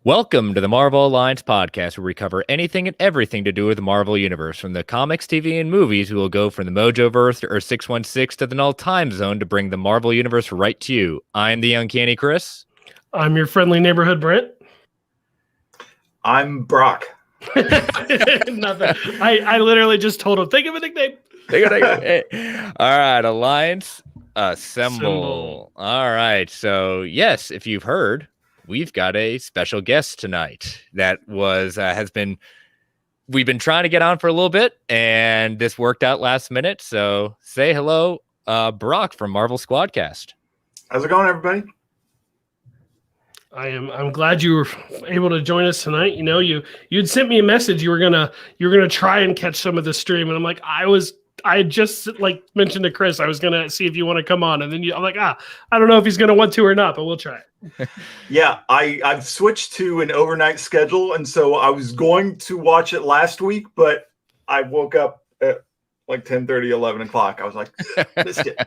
Welcome to the Marvel Alliance podcast, where we cover anything and everything to do with the Marvel Universe. From the comics, TV, and movies, we will go from the Mojoverse to Earth 616 to the Null Time Zone to bring the Marvel Universe right to you. I'm the Uncanny Chris. I'm your friendly neighborhood Brent. I'm Brock. Nothing. I literally just told him, think of a nickname. All right, Alliance, assemble. All right, so yes, if you've heard, we've got a special guest tonight that we've been trying to get on for a little bit, and this worked out last minute. So say hello, Brock from Marvel Squadcast. How's it going, everybody? I'm glad you were able to join us tonight. You know, you'd sent me a message. You were gonna try and catch some of the stream, and I'm like, I had just mentioned to Chris I was gonna see if you want to come on, and then I'm like, I don't know if he's gonna want to or not, but we'll try it. Yeah, I've switched to an overnight schedule, and so I was going to watch it last week, but I woke up at like 10:30, 11 o'clock. I was like, missed it.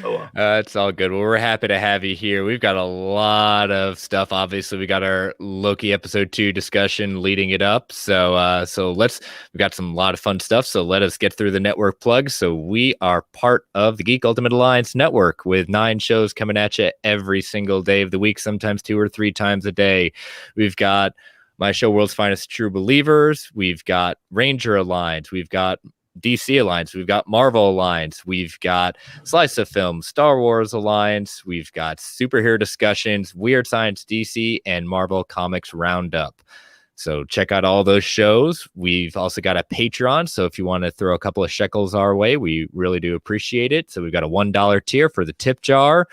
Oh, well. It's all good. Well, we're happy to have you here. We've got a lot of stuff. Obviously, we got our Loki episode 2 discussion leading it up. So we got some lot of fun stuff. So let us get through the network plugs. So we are part of the Geek Ultimate Alliance network with 9 shows coming at you every single day of the week, sometimes 2 or 3 times a day. We've got my show, World's Finest True Believers. We've got Ranger Alliance. We've got DC Alliance, we've got Marvel Alliance, we've got Slice of Film, Star Wars Alliance, we've got superhero discussions, Weird Science DC, and Marvel Comics Roundup. So check out all those shows. We've also got a Patreon, so if you want to throw a couple of shekels our way, we really do appreciate it. So we've got a $1 tier for the tip jar.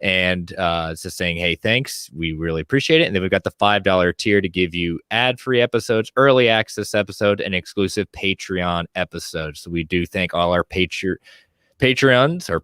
And it's just saying, hey, thanks. We really appreciate it. And then we've got the $5 tier to give you ad-free episodes, early access episode, and exclusive Patreon episodes. So we do thank all our patrons, so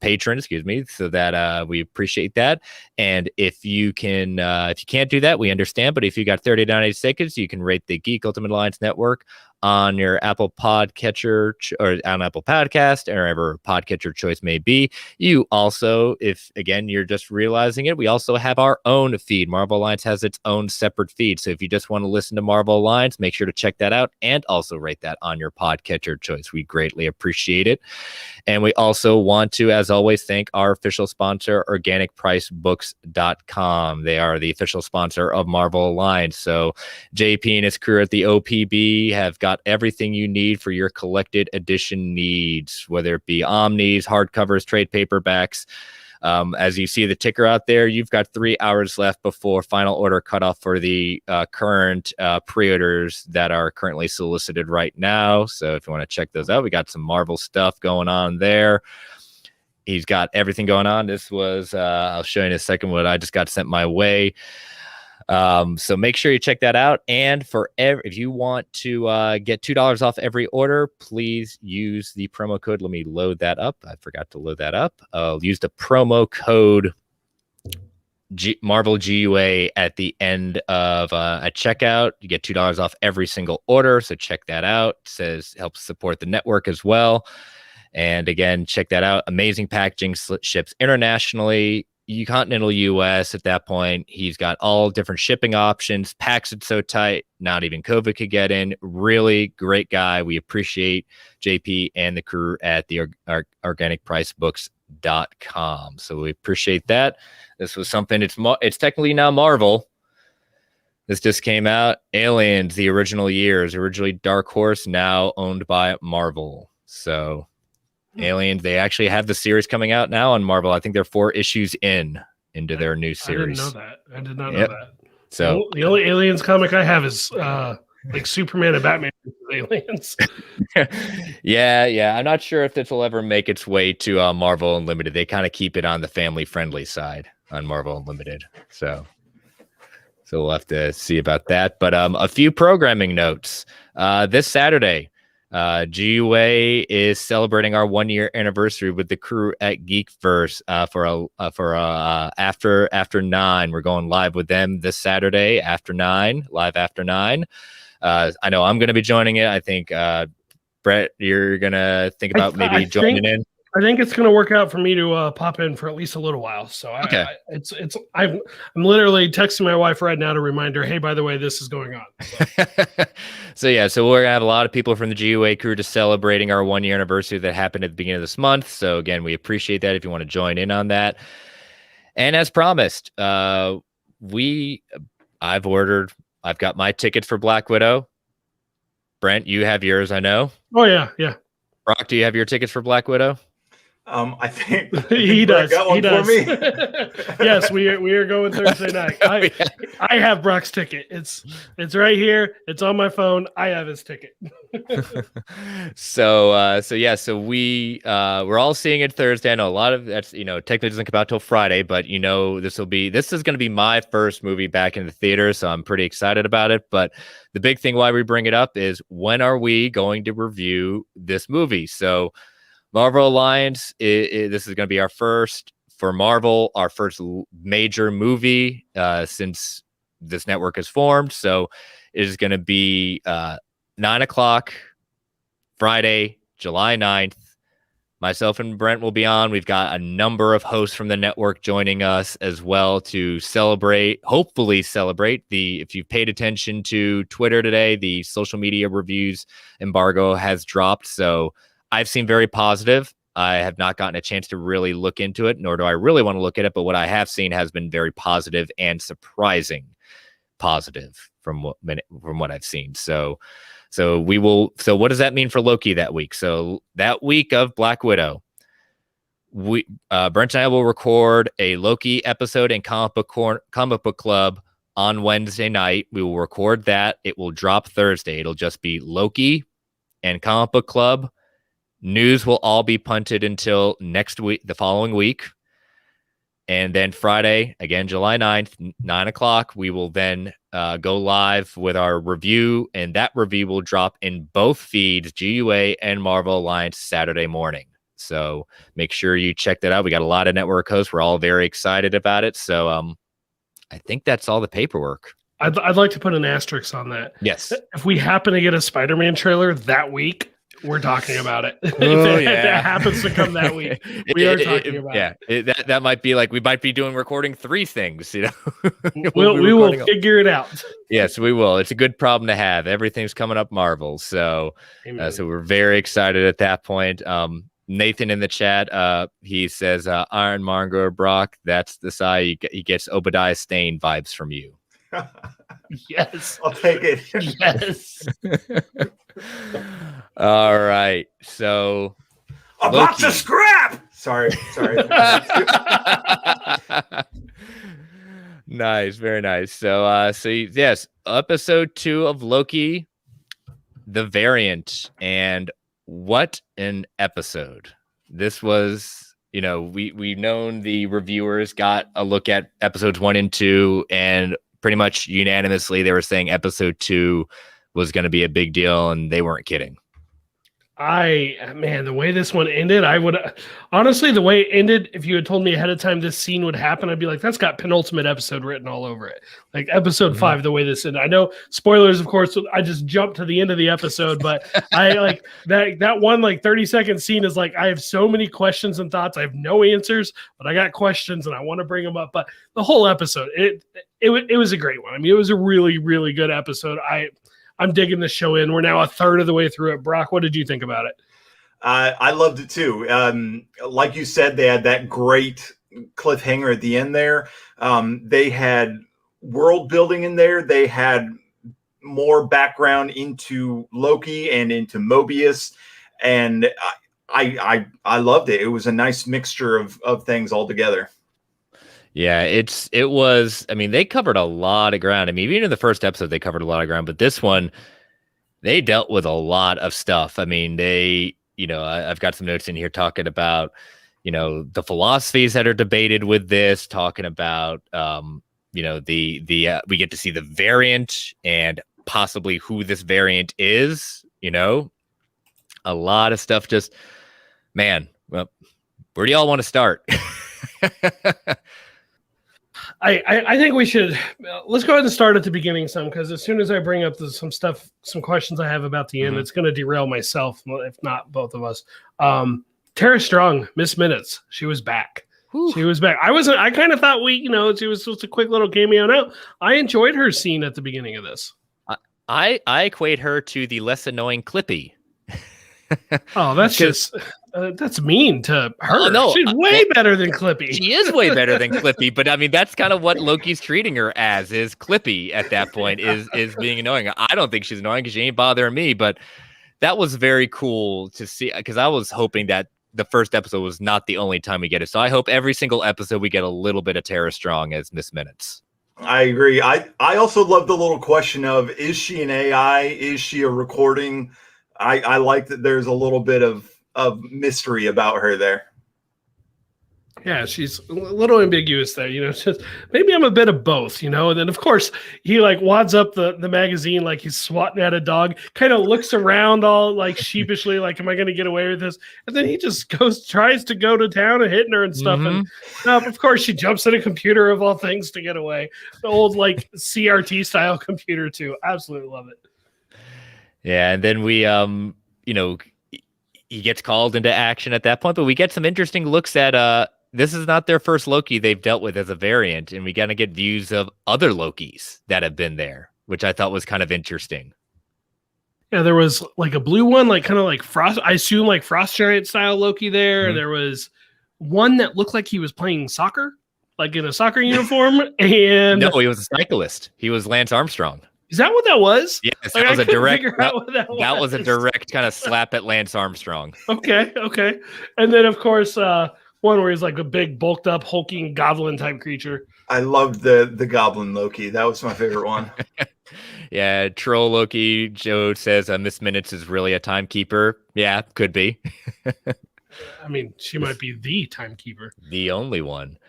that we appreciate that. And if you can't do that, we understand. But if you got 30 to 90 seconds, you can rate the Geek Ultimate Alliance Network on your Apple Podcatcher or on Apple Podcast or wherever podcatcher choice may be. You also, if again you're just realizing it, we also have our own feed. Marvel Alliance has its own separate feed. So if you just want to listen to Marvel Alliance, make sure to check that out and also rate that on your podcatcher choice. We greatly appreciate it. And we also want to, as always, thank our official sponsor, organicpricebooks.com. They are the official sponsor of Marvel Alliance. So JP and his crew at the OPB have got everything you need for your collected edition needs, whether it be omnis, hardcovers, trade paperbacks. As you see the ticker out there, you've got 3 hours left before final order cutoff for the current pre-orders that are currently solicited right now. So if you want to check those out, we got some Marvel stuff going on there. He's got everything going on. This was, I'll show you in a second what I just got sent my way. So make sure you check that out. And if you want to get $2 off every order, please use the promo code. Let me load that up. I forgot to load that up. I'll use the promo code Marvel GUA at the end of a checkout. You get $2 off every single order. So check that out. It says helps support the network as well. And again, check that out. Amazing packaging, ships internationally. Continental US at that point. He's got all different shipping options, packs it so tight, not even COVID could get in. Really great guy. We appreciate JP and the crew at the organicpricebooks.com. So we appreciate that. This was something, it's technically now Marvel. This just came out. Aliens, the original years, originally Dark Horse, now owned by Marvel. So Aliens, they actually have the series coming out now on Marvel. I think they're 4 issues into their new series. I didn't know that. I did not know that. So the only Aliens comic I have is like Superman and Batman Aliens. Yeah. I'm not sure if this will ever make its way to Marvel Unlimited. They kind of keep it on the family-friendly side on Marvel Unlimited. So we'll have to see about that. But a few programming notes. This Saturday, GUA is celebrating our 1-year anniversary with the crew at Geekverse for after 9. We're going live with them this Saturday live after 9. I know I'm going to be joining it. I think Brett, you're going to think about maybe joining in. I think it's going to work out for me to pop in for at least a little while. So Okay. I'm literally texting my wife right now to remind her, hey, by the way, this is going on. So we're gonna have a lot of people from the GUA crew just celebrating our 1 year anniversary that happened at the beginning of this month. So again, we appreciate that if you want to join in on that. And as promised, I've got my tickets for Black Widow. Brent, you have yours, I know. Oh yeah. Brock, do you have your tickets for Black Widow? I think he Brett does. got one He does. for me. Yes, we are going Thursday night. I have Brock's ticket. It's right here. It's on my phone. I have his ticket. So we're all seeing it Thursday. I know a lot of that's technically doesn't come out till Friday, but this is going to be my first movie back in the theater, so I'm pretty excited about it. But the big thing why we bring it up is, when are we going to review this movie? So Marvel Alliance, this is going to be our first major movie since this network has formed. So it is going to be 9:00 Friday, July 9th. Myself and Brent will be on. We've got a number of hosts from the network joining us as well to hopefully celebrate if you've paid attention to Twitter today, the social media reviews embargo has dropped. So I've seen very positive. I have not gotten a chance to really look into it, nor do I really want to look at it. But what I have seen has been very positive and surprising positive from what I've seen. So what does that mean for Loki that week? So that week of Black Widow, Brent and I will record a Loki episode and comic book club on Wednesday night. We will record that. It will drop Thursday. It'll just be Loki and comic book club. News will all be punted until next week, the following week. And then Friday, again, July 9th, 9:00, we will then go live with our review. And that review will drop in both feeds, GUA and Marvel Alliance, Saturday morning. So make sure you check that out. We got a lot of network hosts. We're all very excited about it. So I think that's all the paperwork. I'd like to put an asterisk on that. Yes. If we happen to get a Spider-Man trailer that week, we're talking about it. If that happens to come that week, we are talking about it. Yeah, that might be like we might be recording 3 things. We will figure it out. Yes, we will. It's a good problem to have. Everything's coming up Marvel, so we're very excited at that point. Nathan in the chat, he says, Iron Monger Brock, that's the side he gets Obadiah Stane vibes from you. Yes, I'll take it. Yes. All right, so a box of scrap. Sorry. Nice, very nice. So yes, episode 2 of Loki, the variant, and what an episode! This was, we've known the reviewers got a look at episodes 1 and 2, and pretty much unanimously they were saying episode 2 was going to be a big deal, and they weren't kidding. The way this one ended, I would honestly, the way it ended, if you had told me ahead of time this scene would happen, I'd be like, that's got penultimate episode written all over it. Like episode 5, the way this ended. I know spoilers, of course, I just jumped to the end of the episode, but I like that one, 30-second scene is like, I have so many questions and thoughts. I have no answers, but I got questions and I want to bring them up. But the whole episode, it was a great one. I mean, it was a really, really good episode. I'm digging the show in. We're now a third of the way through it. Brock, what did you think about it? I loved it too. Like you said, they had that great cliffhanger at the end there. They had world building in there. They had more background into Loki and into Mobius. And I loved it. It was a nice mixture of things all together. Yeah, it was. I mean, they covered a lot of ground. I mean, even in the first episode, they covered a lot of ground. But this one, they dealt with a lot of stuff. I mean, I've got some notes in here talking about, the philosophies that are debated with this, talking about, we get to see the variant and possibly who this variant is. A lot of stuff. Just, man, well, where do y'all want to start? I think we should let's go ahead and start at the beginning because as soon as I bring up some questions I have about the end, it's going to derail myself, if not both of us. Tara Strong, Miss Minutes. She was back. Whew. She was back. I kind of thought she was just a quick little cameo. No, I enjoyed her scene at the beginning of this. I equate her to the less annoying Clippy. Oh, that's just that's mean to her. Oh, no, She's way better than Clippy. She is way better than Clippy, but I mean that's kind of what Loki's treating her as, is Clippy at that point, is being annoying. I don't think she's annoying because she ain't bothering me, but that was very cool to see, because I was hoping that the first episode was not the only time we get it. So I hope every single episode we get a little bit of Tara Strong as Miss Minutes. I agree. I also love the little question of, is she an AI? Is she a recording? I like that there's a little bit of mystery about her there. Yeah, she's a little ambiguous there, just maybe I'm a bit of both, and then of course he like wads up the magazine like he's swatting at a dog, kind of looks around all like sheepishly, like, am I going to get away with this? And then he just tries to go to town and hitting her and stuff. And of course she jumps in a computer of all things to get away. The old like CRT style computer too. Absolutely love it. Yeah. And then we, he gets called into action at that point, but we get some interesting looks at, this is not their first Loki they've dealt with as a variant, and we got to get views of other Lokis that have been there, which I thought was kind of interesting. Yeah, there was like a blue one, like kind of like Frost, I assume like Frost Giant style Loki there. Mm-hmm. There was one that looked like he was playing soccer, like in a soccer uniform. And no, he was a cyclist. He was Lance Armstrong. Is that what that was? Yes, like, that was a direct. That was a direct kind of slap at Lance Armstrong. Okay. And then of course, one where he's like a big, bulked up, hulking goblin type creature. I loved the goblin Loki. That was my favorite one. Yeah, troll Loki. Joe says Miss Minutes is really a timekeeper. Yeah, could be. I mean, she might be the timekeeper. The only one.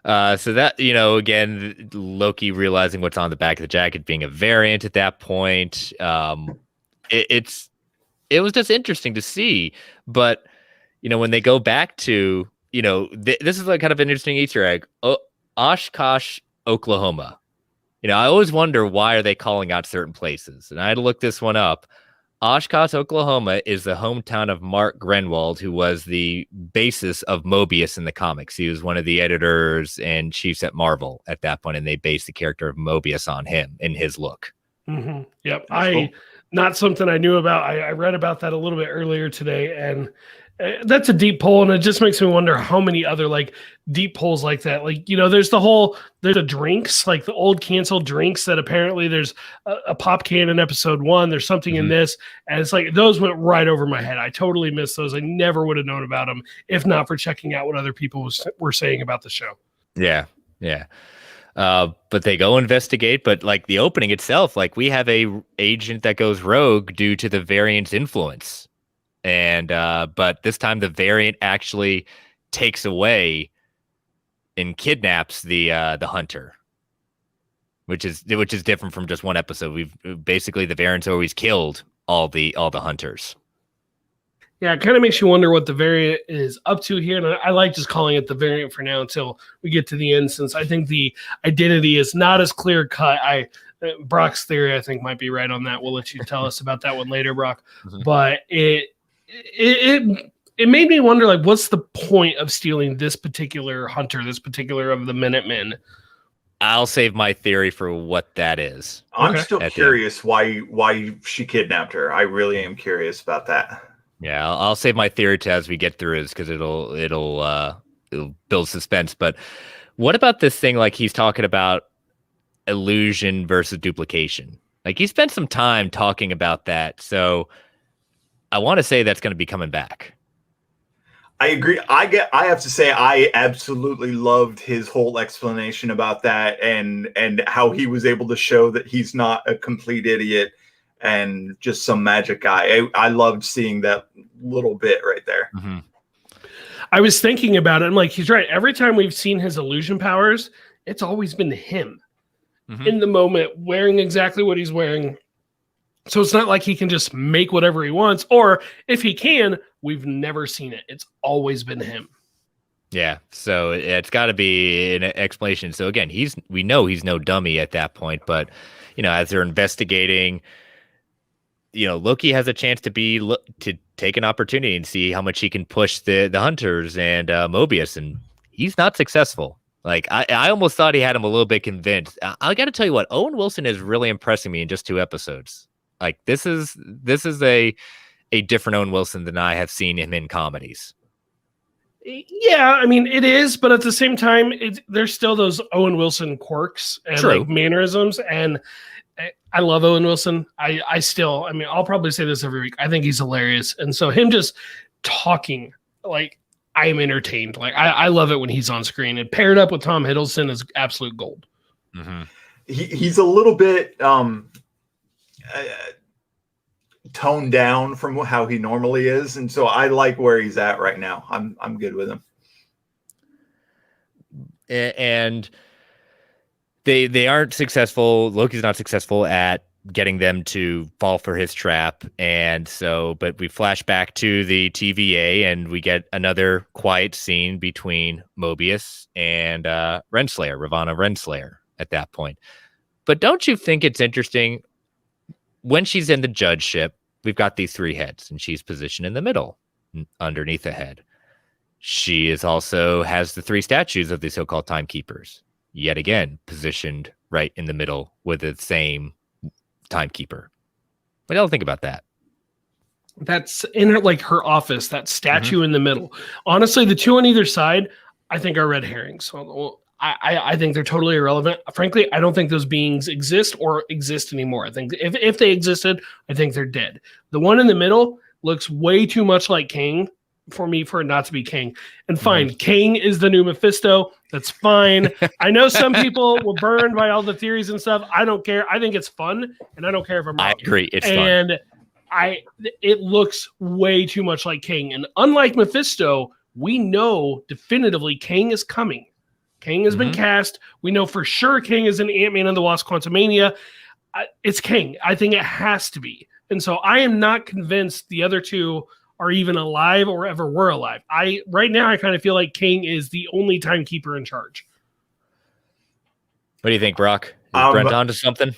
So that, again, Loki realizing what's on the back of the jacket, being a variant at that point. It was just interesting to see, but when they go back to, this is like kind of an interesting Easter egg. Oshkosh, Oklahoma. I always wonder, why are they calling out certain places? And I had to look this one up. Oshkosh, Oklahoma is the hometown of Mark Grenwald, who was the basis of Mobius in the comics. He was one of the editors and chiefs at Marvel at that point, and they based the character of Mobius on him and his look. Mm-hmm. Yep. Cool. Not something I knew about. I read about that a little bit earlier today, and that's a deep pull, and it just makes me wonder how many other like deep pulls like that. Like, there's the drinks, like the old canceled drinks that apparently there's a pop can in episode 1. There's something in this, and it's like those went right over my head. I totally missed those. I never would have known about them if not for checking out what other people were saying about the show. Yeah. But they go investigate, but like the opening itself, like we have a agent that goes rogue due to the variant's influence. And but this time the variant actually takes away and kidnaps the hunter, which is different from just one episode. We've basically, the variant's always killed all the hunters. Yeah, it kind of makes you wonder what the variant is up to here. And I like just calling it the variant for now until we get to the end, since I think the identity is not as clear cut. Brock's theory, I think, might be right on that. We'll let you tell us about that one later, Brock. Mm-hmm. But it made me wonder, like, what's the point of stealing this particular hunter, this particular of the Minutemen? I'll save my theory for what that is. I'm still curious why she kidnapped her. I really am curious about that. Yeah, I'll save my theory to as we get through this, because it'll build suspense. But what about this thing? Like, he's talking about illusion versus duplication. Like, he spent some time talking about that. So I want to say that's going to be coming back. I agree. I have to say, I absolutely loved his whole explanation about that, and how he was able to show that he's not a complete idiot and just some magic guy. I loved seeing that little bit right there. Mm-hmm. I was thinking about it. I'm like, he's right. Every time we've seen his illusion powers, it's always been him in the moment, wearing exactly what he's wearing. So it's not like he can just make whatever he wants, or if he can, we've never seen it. It's always been him. Yeah. So it's got to be an explanation. So again, we know he's no dummy at that point, but as they're investigating, Loki has a chance to take an opportunity and see how much he can push the hunters and Mobius, and he's not successful. Like I almost thought he had him a little bit convinced. I got to tell you what, Owen Wilson is really impressing me in just 2 episodes. Like this is a different Owen Wilson than I have seen him in comedies. Yeah, I mean it is, but at the same time, there's still those Owen Wilson quirks and like mannerisms, and I love Owen Wilson. I mean, I'll probably say this every week. I think he's hilarious, and so him just talking, like I am entertained. Like I love it when he's on screen, and paired up with Tom Hiddleston is absolute gold. Mm-hmm. He's a little bit toned down from how he normally is, and so I like where he's at right now. I'm good with him. And they aren't successful. Loki's not successful at getting them to fall for his trap, and so but we flash back to the TVA and we get another quiet scene between Mobius and Ravonna Renslayer at that point. But don't you think it's interesting when she's in the judgeship, we've got these 3 heads and she's positioned in the middle underneath the head. She is also has the 3 statues of the so-called timekeepers, yet again positioned right in the middle with the same timekeeper. What do you think about that? That's in her office, that statue in the middle. Honestly, the 2 on either side, I think are red herrings. So I think they're totally irrelevant. Frankly, I don't think those beings exist or exist anymore. I think if they existed, I think they're dead. The one in the middle looks way too much like King for me for it not to be King. And fine, King is the new Mephisto. That's fine. I know some people will burn by all the theories and stuff. I don't care. I think it's fun, and I don't care if I'm wrong. I agree. It's fun. And it looks way too much like King. And unlike Mephisto, we know definitively King is coming. King has been cast. We know for sure King is in Ant-Man and the Wasp: Quantumania. It's King. I think it has to be. And so I am not convinced the other 2 are even alive or ever were alive. Right now I kind of feel like King is the only timekeeper in charge. What do you think, Brock? Is Brent onto something?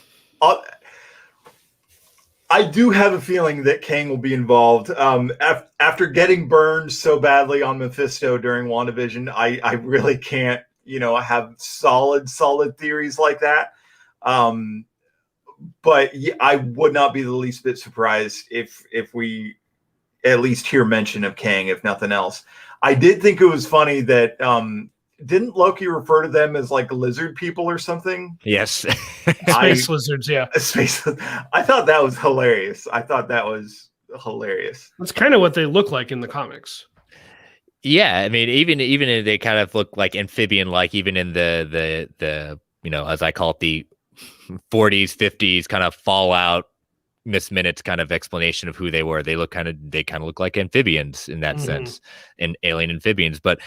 I do have a feeling that King will be involved. After getting burned so badly on Mephisto during WandaVision, I really can't, have solid theories like that. But yeah, I would not be the least bit surprised if we at least hear mention of Kang, if nothing else. I did think it was funny that didn't Loki refer to them as like lizard people or something? Yes. Space lizards, yeah. I thought that was hilarious. That's kind of what they look like in the comics. Yeah, I mean, even they kind of look like amphibian-like, even in the as I call it, the 40s, 50s kind of Fallout Miss Minutes kind of explanation of who they were. They kind of look like amphibians in that sense, and alien amphibians. But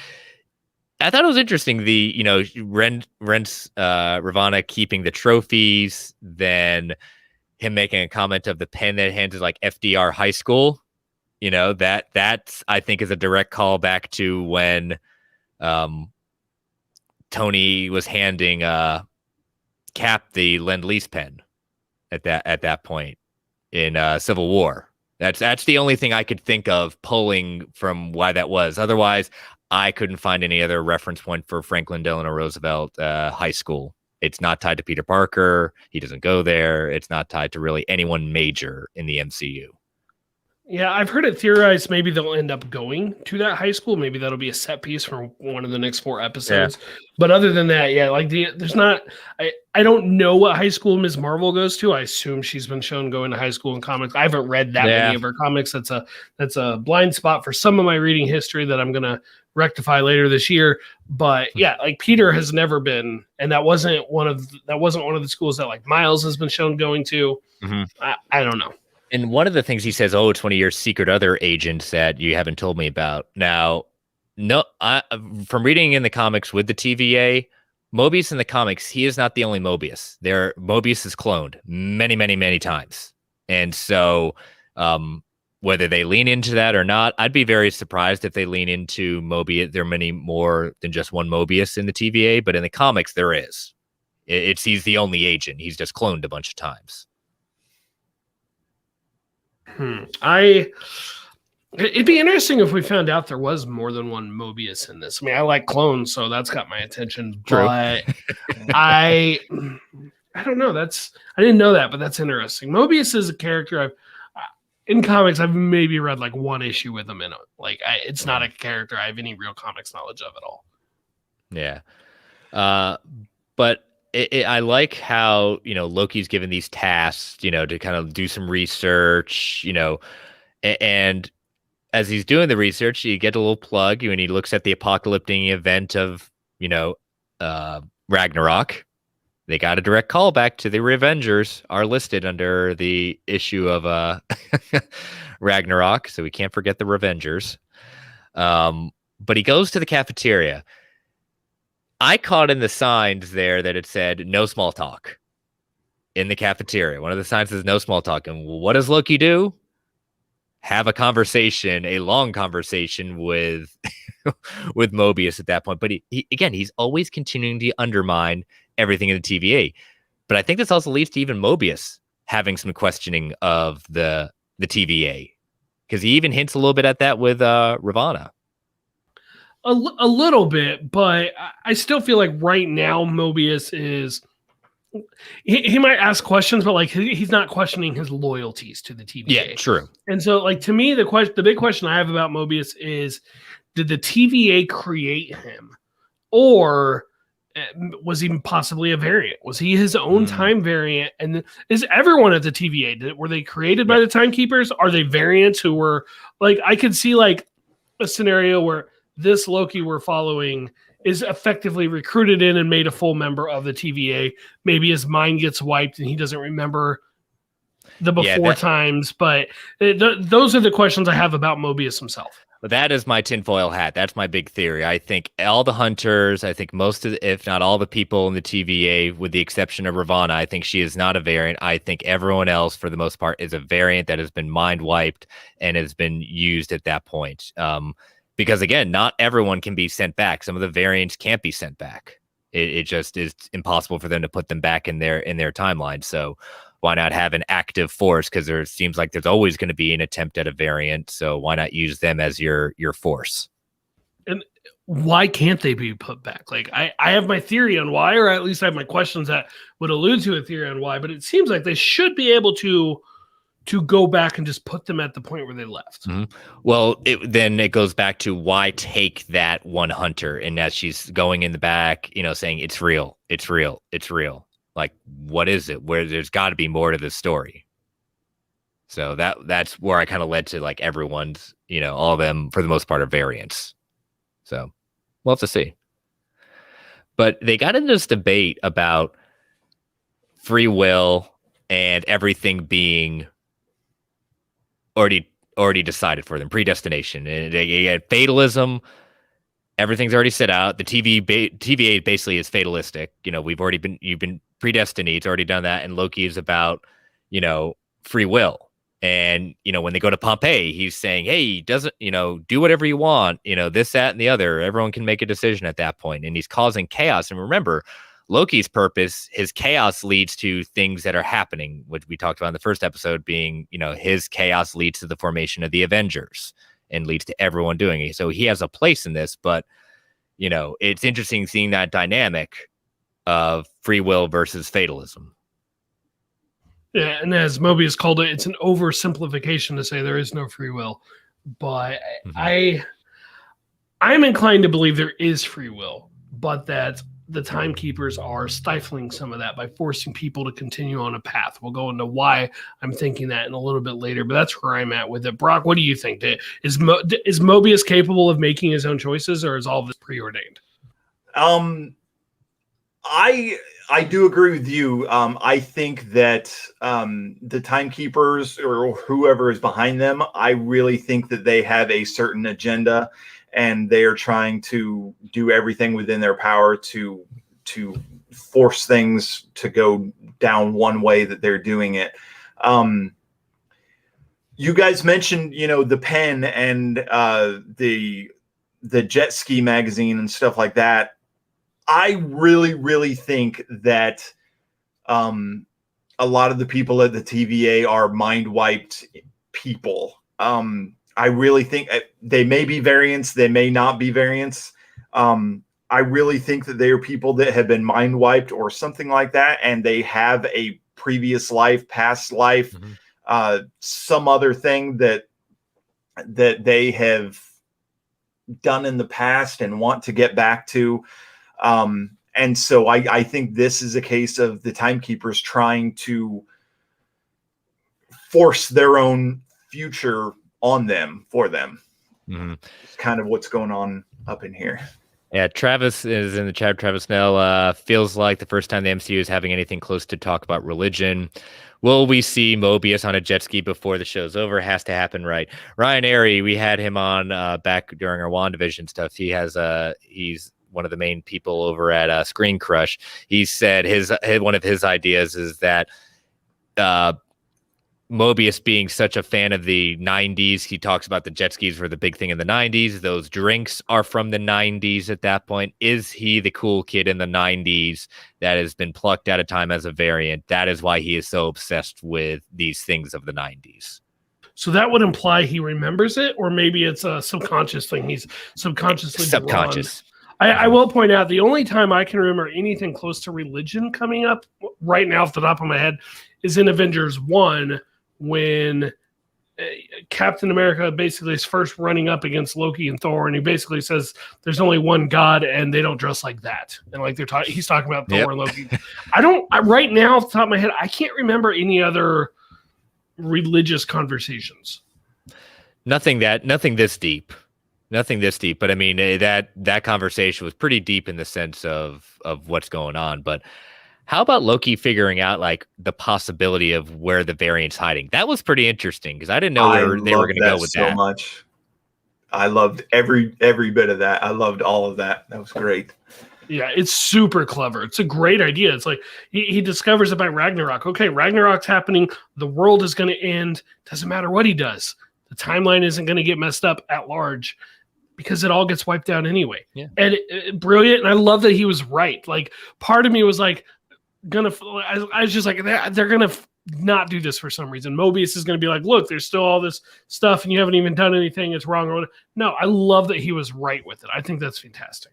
I thought it was interesting. The Ravonna keeping the trophies, then him making a comment of the pen that hands is like FDR High School. That's I think is a direct callback to when Tony was handing Cap the Lend-Lease pen at that point in Civil War. That's the only thing I could think of pulling from why that was. Otherwise, I couldn't find any other reference point for Franklin Delano Roosevelt High School. It's not tied to Peter Parker. He doesn't go there. It's not tied to really anyone major in the MCU. Yeah, I've heard it theorized maybe they'll end up going to that high school. Maybe that'll be a set piece for one of the next 4 episodes. Yeah. But other than that, yeah, like there's not. I don't know what high school Ms. Marvel goes to. I assume she's been shown going to high school in comics. I haven't read that many of her comics. That's a blind spot for some of my reading history that I'm gonna rectify later this year. But yeah, like Peter has never been, and that wasn't one of the schools that like Miles has been shown going to. I don't know. And one of the things he says, it's one of your secret other agents that you haven't told me about. Now, from reading in the comics with the TVA, Mobius in the comics, he is not the only Mobius. Mobius is cloned many, many, many times. And so whether they lean into that or not, I'd be very surprised if they lean into Mobius. There are many more than just one Mobius in the TVA, but in the comics, there is. He's the only agent. He's just cloned a bunch of times. It'd be interesting if we found out there was more than one Mobius in this. I mean, I like clones, so that's got my attention. True. But I don't know. I didn't know that, but that's interesting. Mobius is a character in comics. I've maybe read like one issue with him in it. Like, it's not a character I have any real comics knowledge of at all. Yeah. But I like how, Loki's given these tasks, to kind of do some research, and as he's doing the research, you get a little plug when he looks at the apocalyptic event of, Ragnarok. They got a direct callback to the Revengers are listed under the issue of Ragnarok, so we can't forget the Revengers. But he goes to the cafeteria. I caught in the signs there that it said no small talk in the cafeteria. One of the signs says no small talk. And what does Loki do? Have a long conversation with with Mobius at that point. But he's always continuing to undermine everything in the TVA. But I think this also leads to even Mobius having some questioning of the TVA, because he even hints a little bit at that with Ravonna. A little bit, but I still feel like right now Mobius is. He might ask questions, but like he's not questioning his loyalties to the TVA. Yeah, true. And so, like, to me, the big question I have about Mobius is: did the TVA create him, or was he possibly a variant? Was he his own time variant? And is everyone at the TVA? Were they created by the Timekeepers? Are they variants who were like? I could see like a scenario where this Loki we're following is effectively recruited in and made a full member of the TVA. Maybe his mind gets wiped and he doesn't remember the before times. But those are the questions I have about Mobius himself. But that is my tinfoil hat. That's my big theory. I think all the hunters, I think most of the, if not all the people in the TVA, with the exception of Ravonna, I think she is not a variant. I think everyone else, for the most part, is a variant that has been mind wiped and has been used at that point. Because again, not everyone can be sent back. Some of the variants can't be sent back. It just is impossible for them to put them back in their timeline. So why not have an active force? Because there seems like there's always going to be an attempt at a variant. So why not use them as your force? And why can't they be put back? Like I have my theory on why, or at least I have my questions that would allude to a theory on why. But it seems like they should be able to go back and just put them at the point where they left. Mm-hmm. Well, then it goes back to why take that one hunter, and as she's going in the back, saying it's real, it's real, it's real. Like, what is it? Where there's got to be more to this story. So that's where I kind of led to like everyone's, all of them for the most part are variants. So we'll have to see. But they got into this debate about free will and everything being already decided for them, predestination, and they had fatalism. Everything's already set out. The TVA basically is fatalistic. You've been predestined. It's already done that. And Loki is about, free will. And, when they go to Pompeii, he's saying, hey, doesn't, do whatever you want, this, that, and the other. Everyone can make a decision at that point. And he's causing chaos. And remember, Loki's purpose, his chaos leads to things that are happening, which we talked about in the first episode being, his chaos leads to the formation of the Avengers and leads to everyone doing it. So he has a place in this, but, it's interesting seeing that dynamic of free will versus fatalism. Yeah, and as Mobius called it, it's an oversimplification to say there is no free will. But I'm inclined to believe there is free will, but that the Timekeepers are stifling some of that by forcing people to continue on a path. We'll go into why I'm thinking that in a little bit later, but that's where I'm at with it. Brock, what do you think? Is Mobius capable of making his own choices, or is all of this preordained? I do agree with you. I think that the Timekeepers or whoever is behind them, I really think that they have a certain agenda, and they are trying to do everything within their power to force things to go down one way that they're doing it. You guys mentioned, the pen and the jet ski magazine and stuff like that. I really, really think that a lot of the people at the TVA are mind wiped people. I really think they may be variants, they may not be variants. I really think that they are people that have been mind wiped or something like that, and they have a previous life, past life, some other thing that they have done in the past and want to get back to. And so I think this is a case of the Timekeepers trying to force their own future on them, for them. It's kind of what's going on up in here. Yeah, Travis is in the chat. Travis Snell feels like the first time the MCU is having anything close to talk about religion. Will we see Mobius on a jet ski before the show's over? Has to happen, right? Ryan Airy, we had him on back during our WandaVision stuff. He has he's one of the main people over at Screen Crush. He said one of his ideas is that Mobius being such a fan of the 90s, he talks about the jet skis were the big thing in the 90s. Those drinks are from the 90s at that point. Is he the cool kid in the 90s that has been plucked out of time as a variant? That is why he is so obsessed with these things of the 90s. So that would imply he remembers it, or maybe it's a subconscious thing. He's subconsciously subconscious. I will point out the only time I can remember anything close to religion coming up right now off the top of my head is in Avengers 1, when Captain America basically is first running up against Loki and Thor, and he basically says there's only one God and they don't dress like that. And like he's talking about Thor and Loki. Right now off the top of my head, I can't remember any other religious conversations. Nothing this deep. But I mean, that conversation was pretty deep in the sense of what's going on. But how about Loki figuring out like the possibility of where the variant's hiding? That was pretty interesting because I didn't know where they were going to go with that. So much. I loved every bit of that. I loved all of that. That was great. Yeah, it's super clever. It's a great idea. It's like he discovers about Ragnarok. Okay, Ragnarok's happening. The world is going to end. Doesn't matter what he does. The timeline isn't going to get messed up at large because it all gets wiped out anyway. Yeah. And brilliant. And I love that he was right. Like part of me was like, I was just like, they're gonna not do this for some reason. Mobius is gonna be like, look, there's still all this stuff and you haven't even done anything, it's wrong or whatever. No, I love that he was right with it. I think that's fantastic.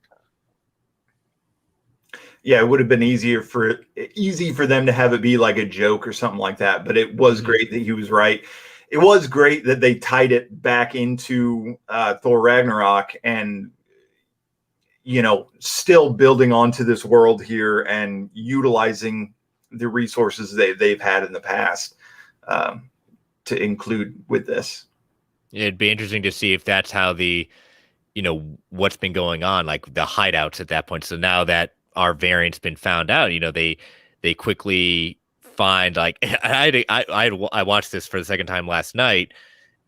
Yeah, it would have been easy for them to have it be like a joke or something like that, but it was great that he was right. It was great that they tied it back into Thor Ragnarok and still building onto this world here and utilizing the resources they've had in the past to include with this. It'd be interesting to see if that's how what's been going on, like the hideouts at that point. So now that our variant's been found out, they quickly find like I watched this for the second time last night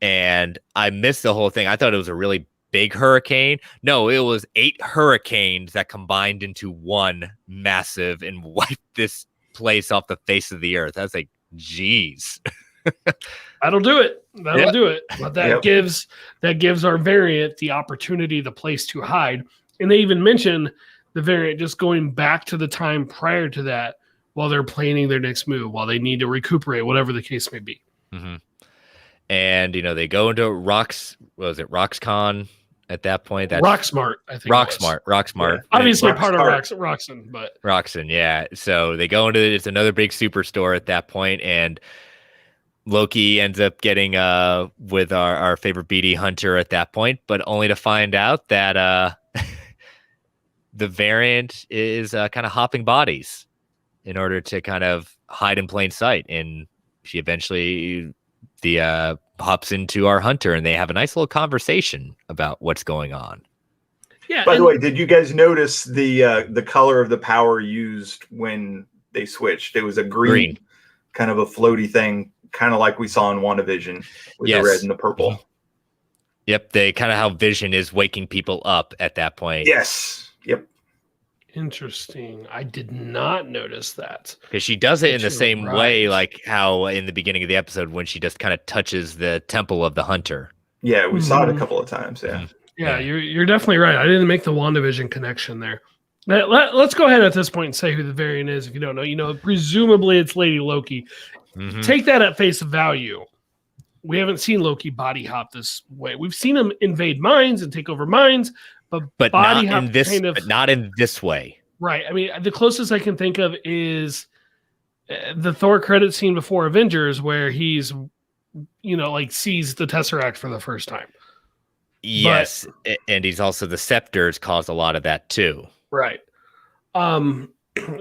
and I missed the whole thing. I thought it was a really big hurricane. No, it was 8 hurricanes that combined into one massive and wiped this place off the face of the earth. I was like, geez. That'll do it. Do it. But that gives our variant the opportunity, the place to hide. And they even mention the variant just going back to the time prior to that while they're planning their next move, while they need to recuperate, whatever the case may be. Mm-hmm. And they go into RoxCon at that point. That's Rocksmart, I think. Rocksmart. Yeah. Obviously part of Roxxon, but Roxxon, yeah. So they go into it's another big superstore at that point, and Loki ends up getting with our favorite BD Hunter at that point, but only to find out that the variant is kind of hopping bodies in order to kind of hide in plain sight. And she eventually hops into our Hunter, and they have a nice little conversation about what's going on. Yeah. By the way, did you guys notice the color of the power used when they switched? It was a green. Kind of a floaty thing, kind of like we saw in WandaVision with the red and the purple. Yep, they kind of how Vision is waking people up at that point. Yes. Yep. Interesting. I did not notice that. Because she does it in the same way, like how in the beginning of the episode when she just kind of touches the temple of the Hunter. Yeah, we saw it a couple of times. Yeah. Yeah, you're definitely right. I didn't make the WandaVision connection there. Let's go ahead at this point and say who the variant is. If you don't know, presumably it's Lady Loki. Mm-hmm. Take that at face value. we haven't seen Loki body hop this way. We've seen him invade minds and take over minds, but body not hop in this, kind of but not in this way. right. I mean, the closest I can think of is the Thor credit scene before Avengers, where he's, like sees the Tesseract for the first time. Yes, and he's also the scepters caused a lot of that too. Right.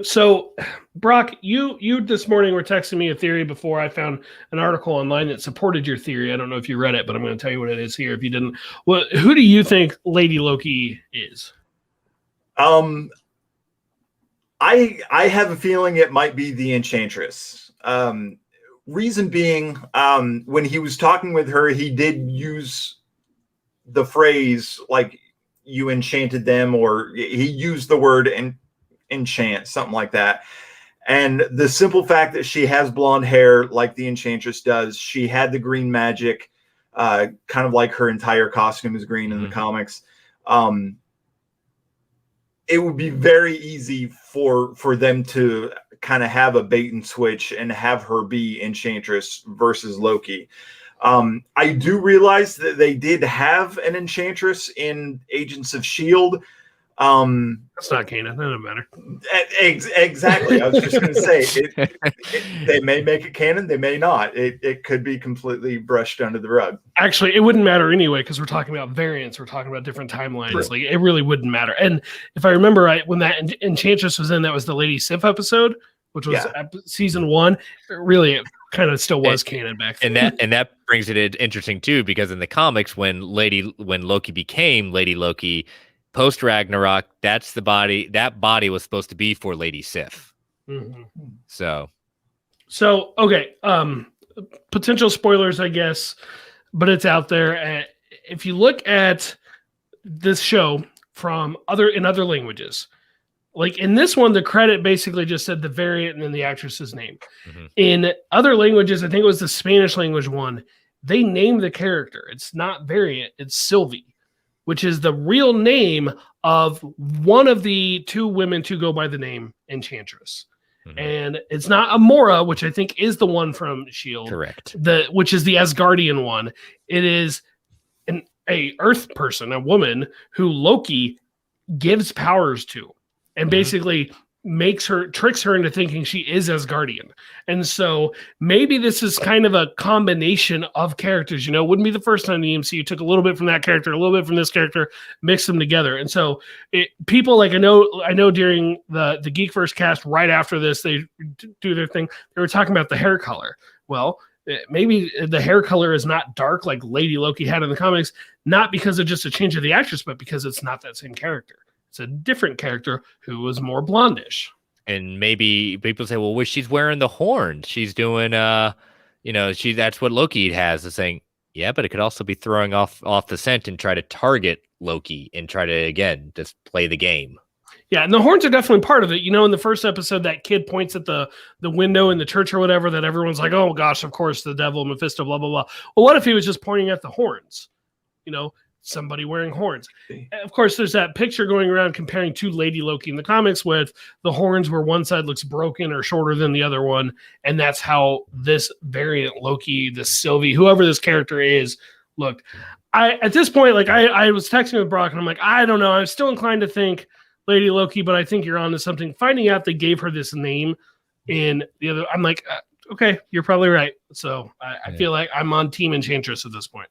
So Brock, you this morning were texting me a theory before I found an article online that supported your theory. I don't know if you read it, but I'm going to tell you what it is here if you didn't. Well, who do you think Lady Loki is? I have a feeling it might be the Enchantress. Reason being, when he was talking with her, he did use the phrase like you enchanted them, or he used the word enchant, something like that. And the simple fact that she has blonde hair like the Enchantress does, she had the green magic, kind of like her entire costume is green in the comics. It would be very easy for them to kind of have a bait and switch and have her be Enchantress versus Loki. I do realize that they did have an Enchantress in Agents of S.H.I.E.L.D. That's not canon. That doesn't matter. Exactly. I was just going to say, they may make it canon. They may not. It could be completely brushed under the rug. Actually, it wouldn't matter anyway, because we're talking about variants. We're talking about different timelines. True. Like, it really wouldn't matter. And if I remember right, when that Enchantress was in, that was the Lady Sif episode, which was season 1. Really, it kind of still was canon back then. And that brings it interesting too, because in the comics, when Loki became Lady Loki, post Ragnarok, that body was supposed to be for Lady Sif. Mm-hmm. So okay. Potential spoilers, I guess, but it's out there. If you look at this show from other languages, like in this one, the credit basically just said the variant and then the actress's name. Mm-hmm. In other languages, I think it was the Spanish language one, they named the character. It's not variant, it's Sylvie, which is the real name of one of the 2 women to go by the name Enchantress. Mm-hmm. And it's not Amora, which I think is the one from S.H.I.E.L.D. Correct. Which is the Asgardian one. It is a Earth person, a woman who Loki gives powers to, and basically tricks her into thinking she is Asgardian. And so maybe this is kind of a combination of characters, wouldn't be the first time the MCU took a little bit from that character, a little bit from this character, mixed them together. And so people like, I know during the Geekverse cast right after this, they do their thing. They were talking about the hair color. Well, maybe the hair color is not dark like Lady Loki had in the comics, not because of just a change of the actress, but because it's not that same character. It's a different character who was more blondish. And maybe people say, well, she's wearing the horns. She's doing, that's what Loki has. Is saying, yeah, but it could also be throwing off the scent and try to target Loki and try to, again, just play the game. Yeah, and the horns are definitely part of it. In the first episode, that kid points at the window in the church or whatever, that everyone's like, oh gosh, of course, the devil, Mephisto, blah, blah, blah. Well, what if he was just pointing at the horns? Somebody wearing horns. Of course, there's that picture going around comparing to Lady Loki in the comics with the horns where one side looks broken or shorter than the other one. And that's how this variant Loki, this Sylvie, whoever this character is, looked. At this point, like I was texting with Brock and I'm like, I don't know. I'm still inclined to think Lady Loki, but I think you're onto something. Finding out they gave her this name in the other, I'm like, okay, you're probably right. So I feel like I'm on Team Enchantress at this point.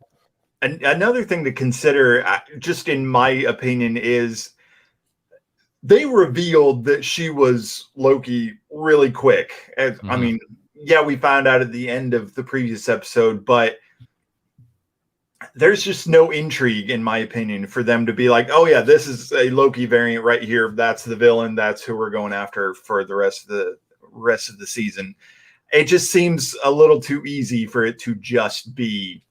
Another thing to consider, just in my opinion, is they revealed that she was Loki really quick. I mean, we found out at the end of the previous episode, but there's just no intrigue, in my opinion, for them to be like, oh yeah, this is a Loki variant right here. That's the villain. That's who we're going after for the rest of the season. It just seems a little too easy for it to just be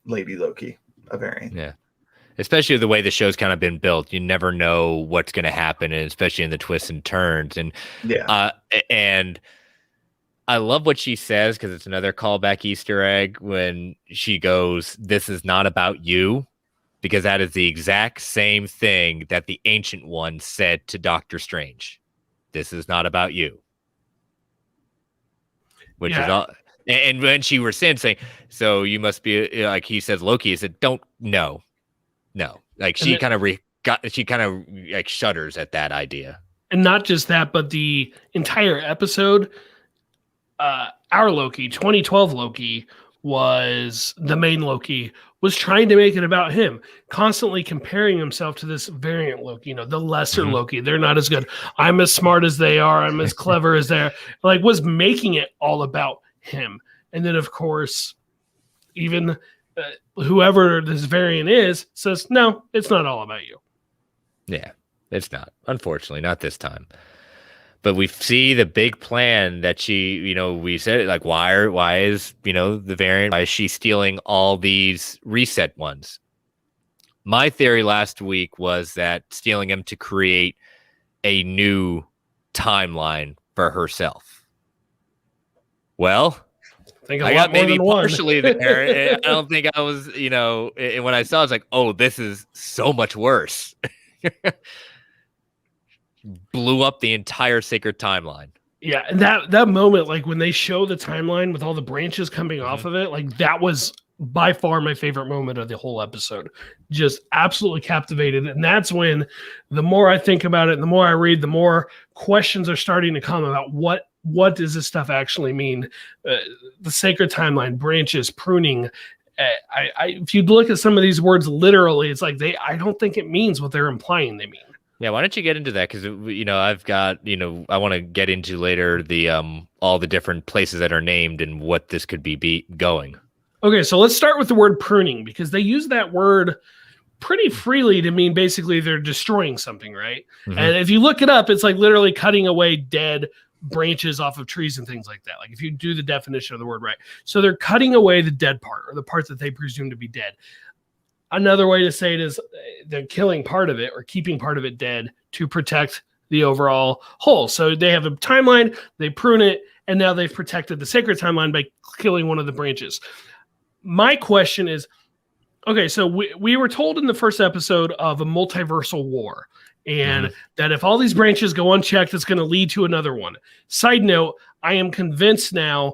Lady Loki, a variant. Yeah. Especially the way the show's kind of been built. You never know what's going to happen, and especially in the twists and turns. And and I love what she says, because it's another callback Easter egg when she goes, this is not about you, because that is the exact same thing that the Ancient One said to Doctor Strange. This is not about you. Which is all. And when she was saying, so you must be like he says, Loki said, don't no. Like she kind of like shudders at that idea. And not just that, but the entire episode, our Loki, 2012 Loki, was the main Loki, was trying to make it about him, constantly comparing himself to this variant Loki, the lesser Loki. They're not as good. I'm as smart as they are. I'm as clever as they're. Like, was making it all about him. And then, of course, even whoever this variant is says, no, it's not all about you. Yeah, it's not. Unfortunately, not this time. But we see the big plan that she, we said, like, why is, the variant, why is she stealing all these reset ones? My theory last week was that stealing them to create a new timeline for herself. Well, I got maybe partially there. I don't think I was, and when I saw it, I was like, oh, this is so much worse. Blew up the entire sacred timeline. Yeah, and that moment, like when they show the timeline with all the branches coming off of it, like that was by far my favorite moment of the whole episode. Just absolutely captivated. And that's when the more I think about it, and the more I read, the more questions are starting to come about what does this stuff actually mean? The sacred timeline, branches, pruning. If you look at some of these words literally, it's like I don't think it means what they're implying they mean. Yeah, why don't you get into that? Because I've got I want to get into later the all the different places that are named and what this could be going. Okay, so let's start with the word pruning, because they use that word pretty freely to mean basically they're destroying something, right? And if you look it up, it's like literally cutting away dead branches off of trees and things like that. Like if you do the definition of the word right, so they're cutting away the dead part, or the parts that they presume to be dead. Another way to say it is they're killing part of it or keeping part of it dead to protect the overall whole. So they have a timeline, they prune it, and now they've protected the sacred timeline by killing one of the branches. My question is, okay, so we were told in the first episode of a multiversal war, and that if all these branches go unchecked, it's going to lead to another one. Side note, I am convinced now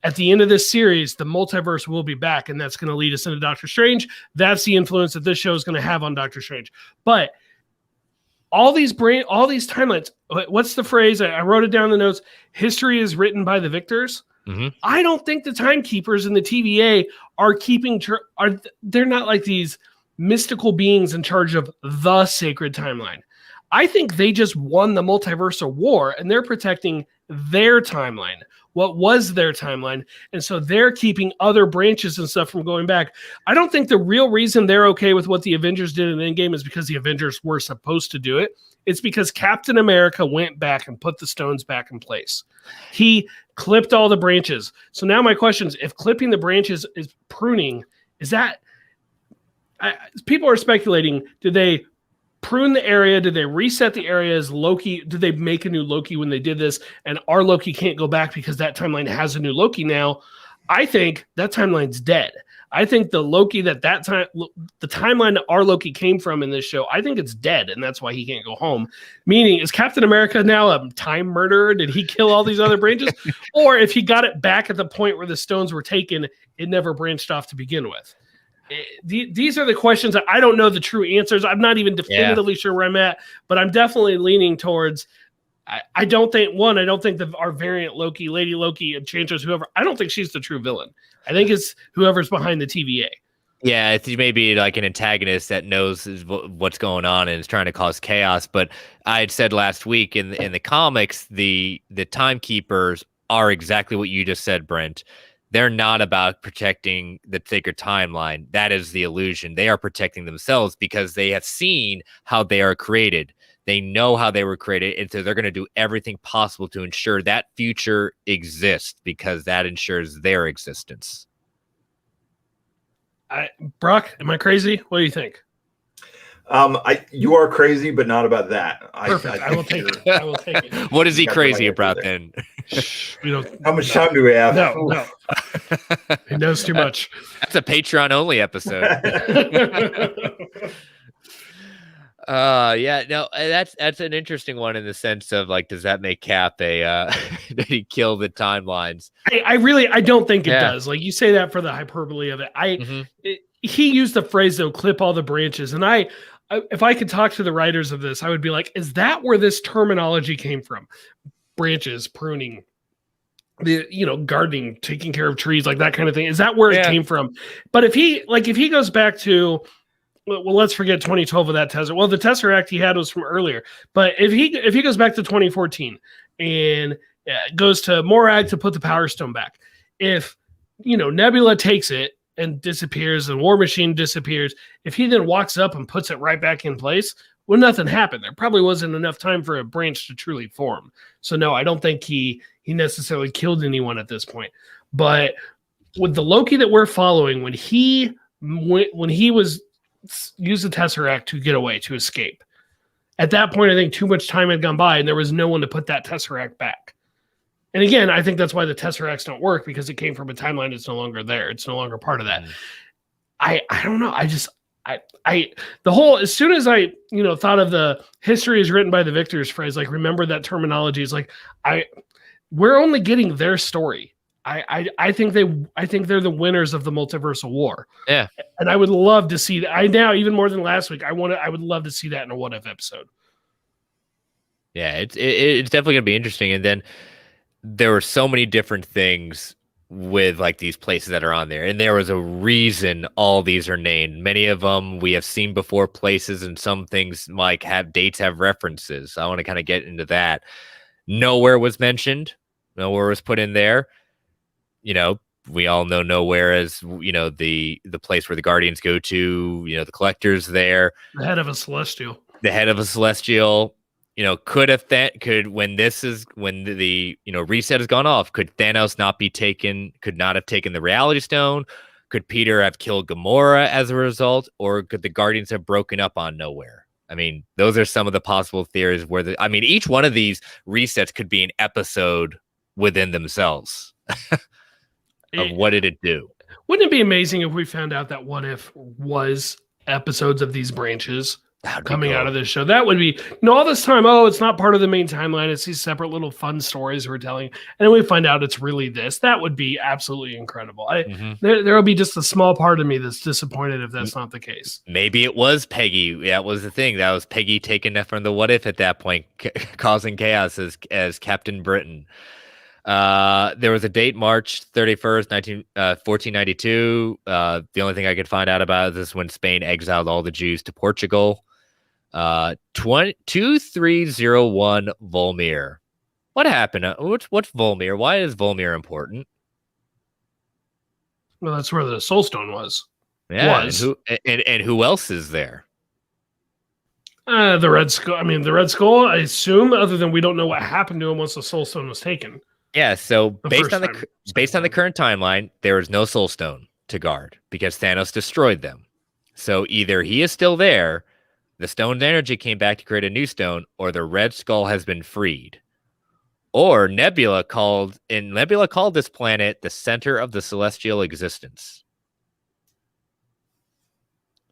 at the end of this series, the multiverse will be back, and that's going to lead us into Doctor Strange. That's the influence that this show is going to have on Doctor Strange. But all these timelines, what's the phrase? I wrote it down in the notes. History is written by the victors. I don't think the timekeepers in the TVA are they're not like these mystical beings in charge of the sacred timeline. I think they just won the multiversal war, and they're protecting their timeline. What was their timeline? And so they're keeping other branches and stuff from going back. I don't think the real reason they're okay with what the Avengers did in Endgame is because the Avengers were supposed to do it. It's because Captain America went back and put the stones back in place. He clipped all the branches. So now my question is, if clipping the branches is pruning, is that... people are speculating, did they prune the area? Did they reset the area as Loki? Did they make a new Loki when they did this? And our Loki can't go back because that timeline has a new Loki now. I think that timeline's dead. I think the Loki the timeline that our Loki came from in this show, I think it's dead, and that's why he can't go home. Meaning, is Captain America now a time murderer? Did he kill all these other branches? Or if he got it back at the point where the stones were taken, it never branched off to begin with? These are the questions that I don't know the true answers. I'm not even definitively sure where I'm at, but I'm definitely leaning towards. I don't think our variant Loki, Lady Loki, and Enchantress, whoever. I don't think she's the true villain. I think it's whoever's behind the TVA. Yeah, it's maybe like an antagonist that knows what's going on and is trying to cause chaos. But I had said last week in the comics, the timekeepers are exactly what you just said, Brent. They're not about protecting the sacred timeline. That is the illusion. They are protecting themselves because they have seen how they are created. They know how they were created, and so they're going to do everything possible to ensure that future exists because that ensures their existence. Brock, am I crazy? What do you think? You are crazy, but not about that. Perfect. I will take it. I will take it. What is he crazy about then? How much time do we have? No. He knows too much. That's a Patreon only episode. Yeah, no, that's an interesting one in the sense of like, does that make Cap a did he kill the timelines? I don't think it Yeah. does. Like you say that for the hyperbole of it. Mhm. He used the phrase though, clip all the branches. And if I could talk to the writers of this, I would be like, is that where this terminology came from? Branches, pruning, gardening, taking care of trees, like that kind of thing. Is that where it came from? But if he goes back to, well, let's forget 2012 with that Tesseract. Well, the Tesseract he had was from earlier. But if he goes back to 2014 and goes to Morag to put the Power Stone back, if Nebula takes it and disappears, and War Machine disappears, if he then walks up and puts it right back in place, well, nothing happened. There probably wasn't enough time for a branch to truly form. So no, I don't think he necessarily killed anyone at this point. But with the Loki that we're following, when he was used the Tesseract to get away, to escape, at that point, I think too much time had gone by and there was no one to put that Tesseract back. And again, I think that's why the Tesseracts don't work, because it came from a timeline that's no longer there. It's no longer part of that. I don't know. As soon as I thought of the history is written by the victors phrase, like remember that terminology, is like we're only getting their story. I think they're the winners of the multiversal war. Yeah. And I would love to see that. I now, even more than last week, I would love to see that in a What If episode. Yeah, it's definitely gonna be interesting. And then there were so many different things with like these places that are on there, and there was a reason all these are named. Many of them we have seen before places, and some things like have dates, have references. I want to kind of get into that. Nowhere was mentioned. Nowhere was put in there. We all know Nowhere as the place where the Guardians go to. The Collector's there. The head of a Celestial. Could when the reset has gone off, could Thanos not have taken the Reality Stone? Could Peter have killed Gamora as a result, or could the Guardians have broken up on Nowhere? I mean, those are some of the possible theories where each one of these resets could be an episode within themselves of what did it do. Wouldn't it be amazing if we found out that What If was episodes of these branches coming out of this show? That would be, all this time, it's not part of the main timeline. It's these separate little fun stories we're telling. And then we find out it's really this. That would be absolutely incredible. There'll be just a small part of me that's disappointed if that's not the case. Maybe it was Peggy. That was the thing. That was Peggy taking that from the What If at that point, causing chaos as Captain Britain. There was a date, March 31st, 1492. The only thing I could find out about is when Spain exiled all the Jews to Portugal. 2301 Volmir. What happened? What's Volmir? Why is Volmir important? Well, that's where the Soul Stone was. Yeah, and who else is there? The Red Skull. I mean, the Red Skull, I assume, other than we don't know what happened to him once the Soul Stone was taken. Yeah, so based on the current timeline, there is no Soul Stone to guard because Thanos destroyed them. So either he is still there, the stone's energy came back to create a new stone, or the Red Skull has been freed. Or Nebula called this planet the center of the celestial existence.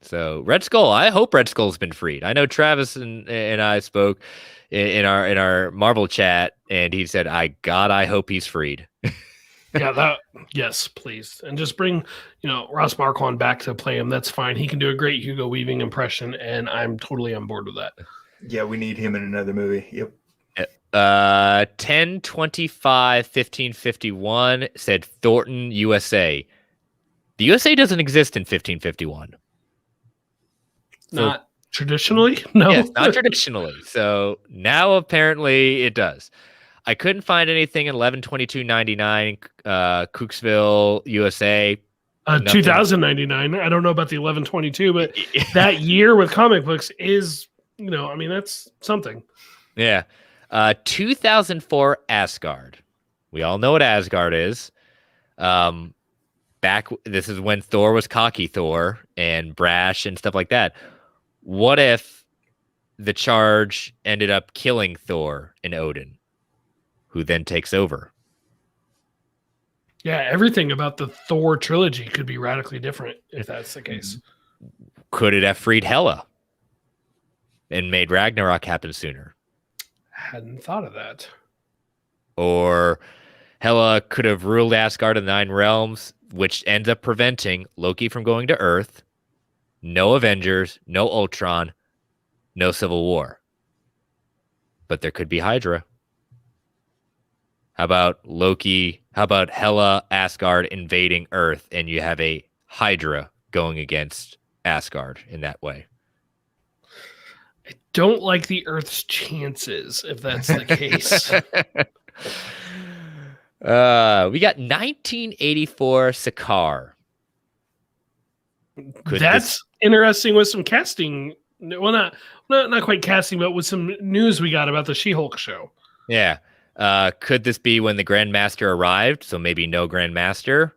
So Red Skull, I hope Red Skull's been freed. I know Travis and I spoke in our Marvel chat, and he said, I hope he's freed. Yes, please. And just bring, Ross Marquand back to play him. That's fine. He can do a great Hugo Weaving impression, and I'm totally on board with that. Yeah, we need him in another movie. Yep. 10/25/1551 said Thornton, USA. The USA doesn't exist in 1551. Not traditionally? No. Yes, not traditionally. So now apparently it does. I couldn't find anything in 11/22/99, Cooksville, USA. 2099. I don't know about the 11/22, but that year with comic books is, that's something. Yeah. 2004 Asgard. We all know what Asgard is. This is when Thor was cocky Thor and brash and stuff like that. What if the charge ended up killing Thor and Odin, who then takes over? Yeah, everything about the Thor trilogy could be radically different if that's the case. Could it have freed Hela? and made Ragnarok happen sooner. Hadn't thought of that. Or Hela could have ruled Asgard and the Nine Realms, which ends up preventing Loki from going to Earth. No Avengers, no Ultron, no Civil War. But there could be Hydra. How about Loki? How about Hela, Asgard invading Earth, and you have a Hydra going against Asgard in that way? I don't like the Earth's chances if that's the case. We got 1984 Sakaar. That's interesting with some casting. Well, not quite casting, but with some news we got about the She-Hulk show. Yeah. Could this be when the Grandmaster arrived? So maybe no Grandmaster.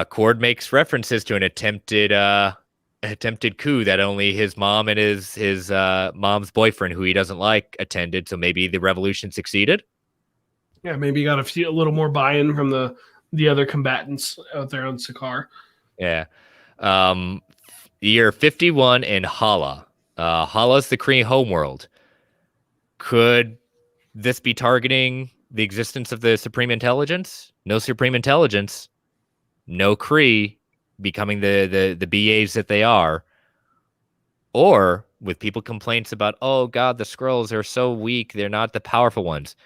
Cord makes references to an attempted coup that only his mom and his mom's boyfriend, who he doesn't like, attended. So maybe the revolution succeeded. Yeah, maybe you got a little more buy-in from the other combatants out there on Sakaar. Yeah. Year 51 in Hala. Hala's the Kree homeworld. Could this be targeting the existence of the Supreme Intelligence? No Supreme Intelligence. No Kree becoming the BAs that they are. Or with people complaints about, oh God, the Skrulls are so weak. They're not the powerful ones.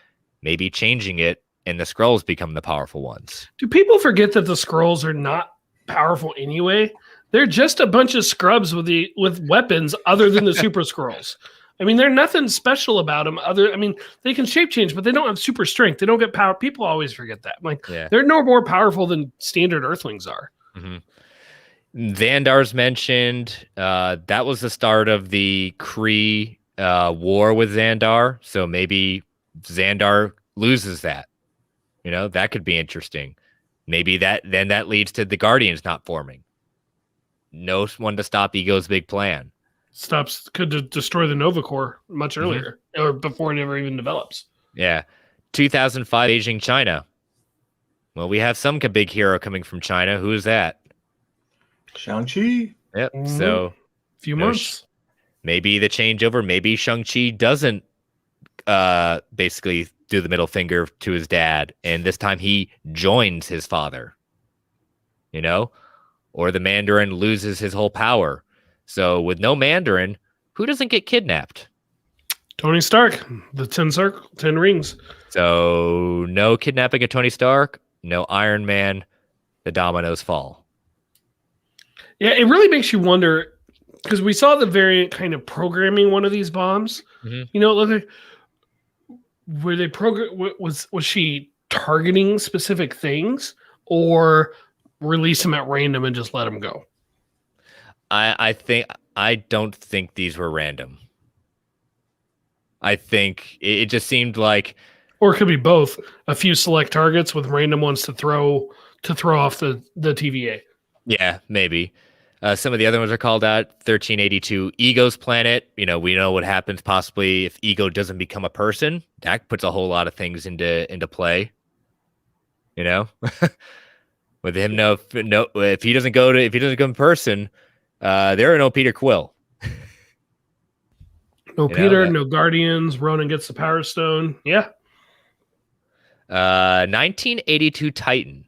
Maybe changing it and the Skrulls become the powerful ones. Do people forget that the Skrulls are not powerful anyway? They're just a bunch of scrubs with weapons other than the Super Skrulls. I mean, there's nothing special about them. They can shape change, but they don't have super strength. They don't get power. People always forget that. They're no more powerful than standard Earthlings are. Mm-hmm. Xandar's mentioned. That was the start of the Kree war with Xandar. So maybe Xandar loses that. That could be interesting. Maybe that leads to the Guardians not forming. No one to stop Ego's big plan. Could destroy the Nova Corps much earlier, or before it ever even develops. Yeah. 2005 Beijing, China. Well, we have some big hero coming from China. Who is that? Shang-Chi. Yep. So a few months. Maybe the changeover. Maybe Shang-Chi doesn't basically do the middle finger to his dad, and this time he joins his father. Or the Mandarin loses his whole power. So with no Mandarin, who doesn't get kidnapped? Tony Stark, the 10 rings. So no kidnapping of Tony Stark, no Iron Man, the dominoes fall. Yeah, it really makes you wonder, because we saw the variant kind of programming one of these bombs. Mm-hmm. Were they was she targeting specific things, or release them at random and just let them go? I don't think these were random. I think it just seemed like, or it could be both. A few select targets with random ones to throw off the TVA. Yeah, maybe. Some of the other ones are called out. 1382 Ego's planet. We know what happens possibly if Ego doesn't become a person. That puts a whole lot of things into play. With him, if he doesn't become a person, there are no Peter Quill. No Peter, no Guardians. Ronan gets the Power Stone. Yeah. 1982 Titan.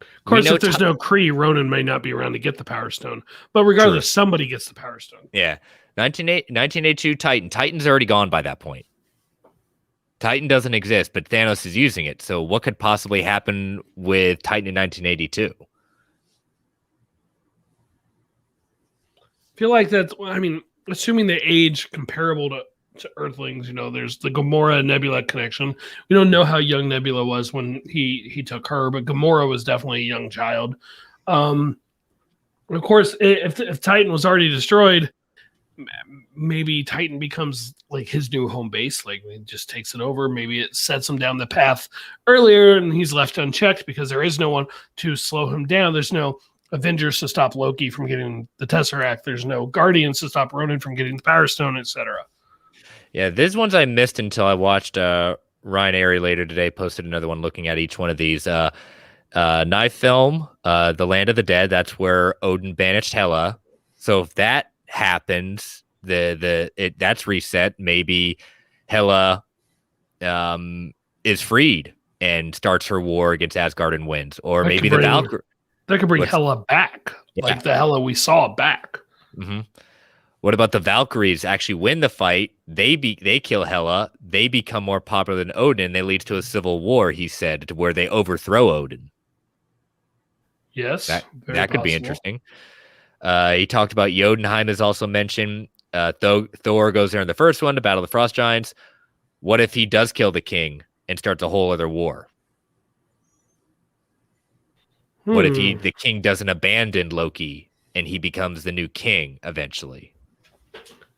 Of course, if there's no Kree, Ronan may not be around to get the Power Stone. But regardless, somebody gets the Power Stone. Yeah. 1982 Titan. Titan's already gone by that point. Titan doesn't exist, but Thanos is using it. So what could possibly happen with Titan in 1982? I feel like that's, assuming they age comparable to Earthlings, there's the Gamora Nebula connection. We don't know how young Nebula was when he took her, but Gamora was definitely a young child. Of course, if Titan was already destroyed, maybe Titan becomes like his new home base. Like, it just takes it over. Maybe it sets him down the path earlier and he's left unchecked because there is no one to slow him down. There's no Avengers to stop Loki from getting the Tesseract. There's no Guardians to stop Ronan from getting the Power Stone, etc. Yeah, these ones I missed until I watched Ryan Airy later today posted another one looking at each one of these. Knife Film, The Land of the Dead, that's where Odin banished Hela. So if that happens, That's reset. Maybe Hela is freed and starts her war against Asgard and wins, or That maybe could the bring- Valkyrie. That could bring What's- Hela back, Yeah. like the Hela we saw back. Mm-hmm. What about the Valkyries actually win the fight? They kill Hela. They become more popular than Odin. They leads to a civil war, he said, to where they overthrow Odin. Yes, That very could be possible. interesting. He talked about Jotunheim is also mentioned. Thor goes there in the first one to battle the Frost Giants. What if he does kill the king and starts a whole other war? What if the king doesn't abandon Loki and he becomes the new king eventually?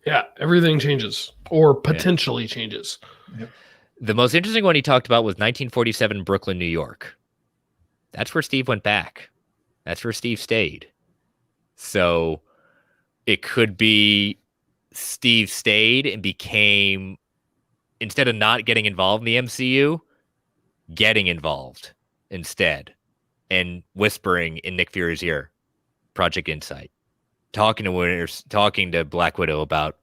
Yeah, everything changes or potentially changes. Yep. The most interesting one he talked about was 1947 Brooklyn, New York. That's where Steve went back. That's where Steve stayed. So it could be Steve stayed and became, instead of not getting involved in the MCU, getting involved instead and whispering in Nick Fury's ear, Project Insight, talking to Black Widow about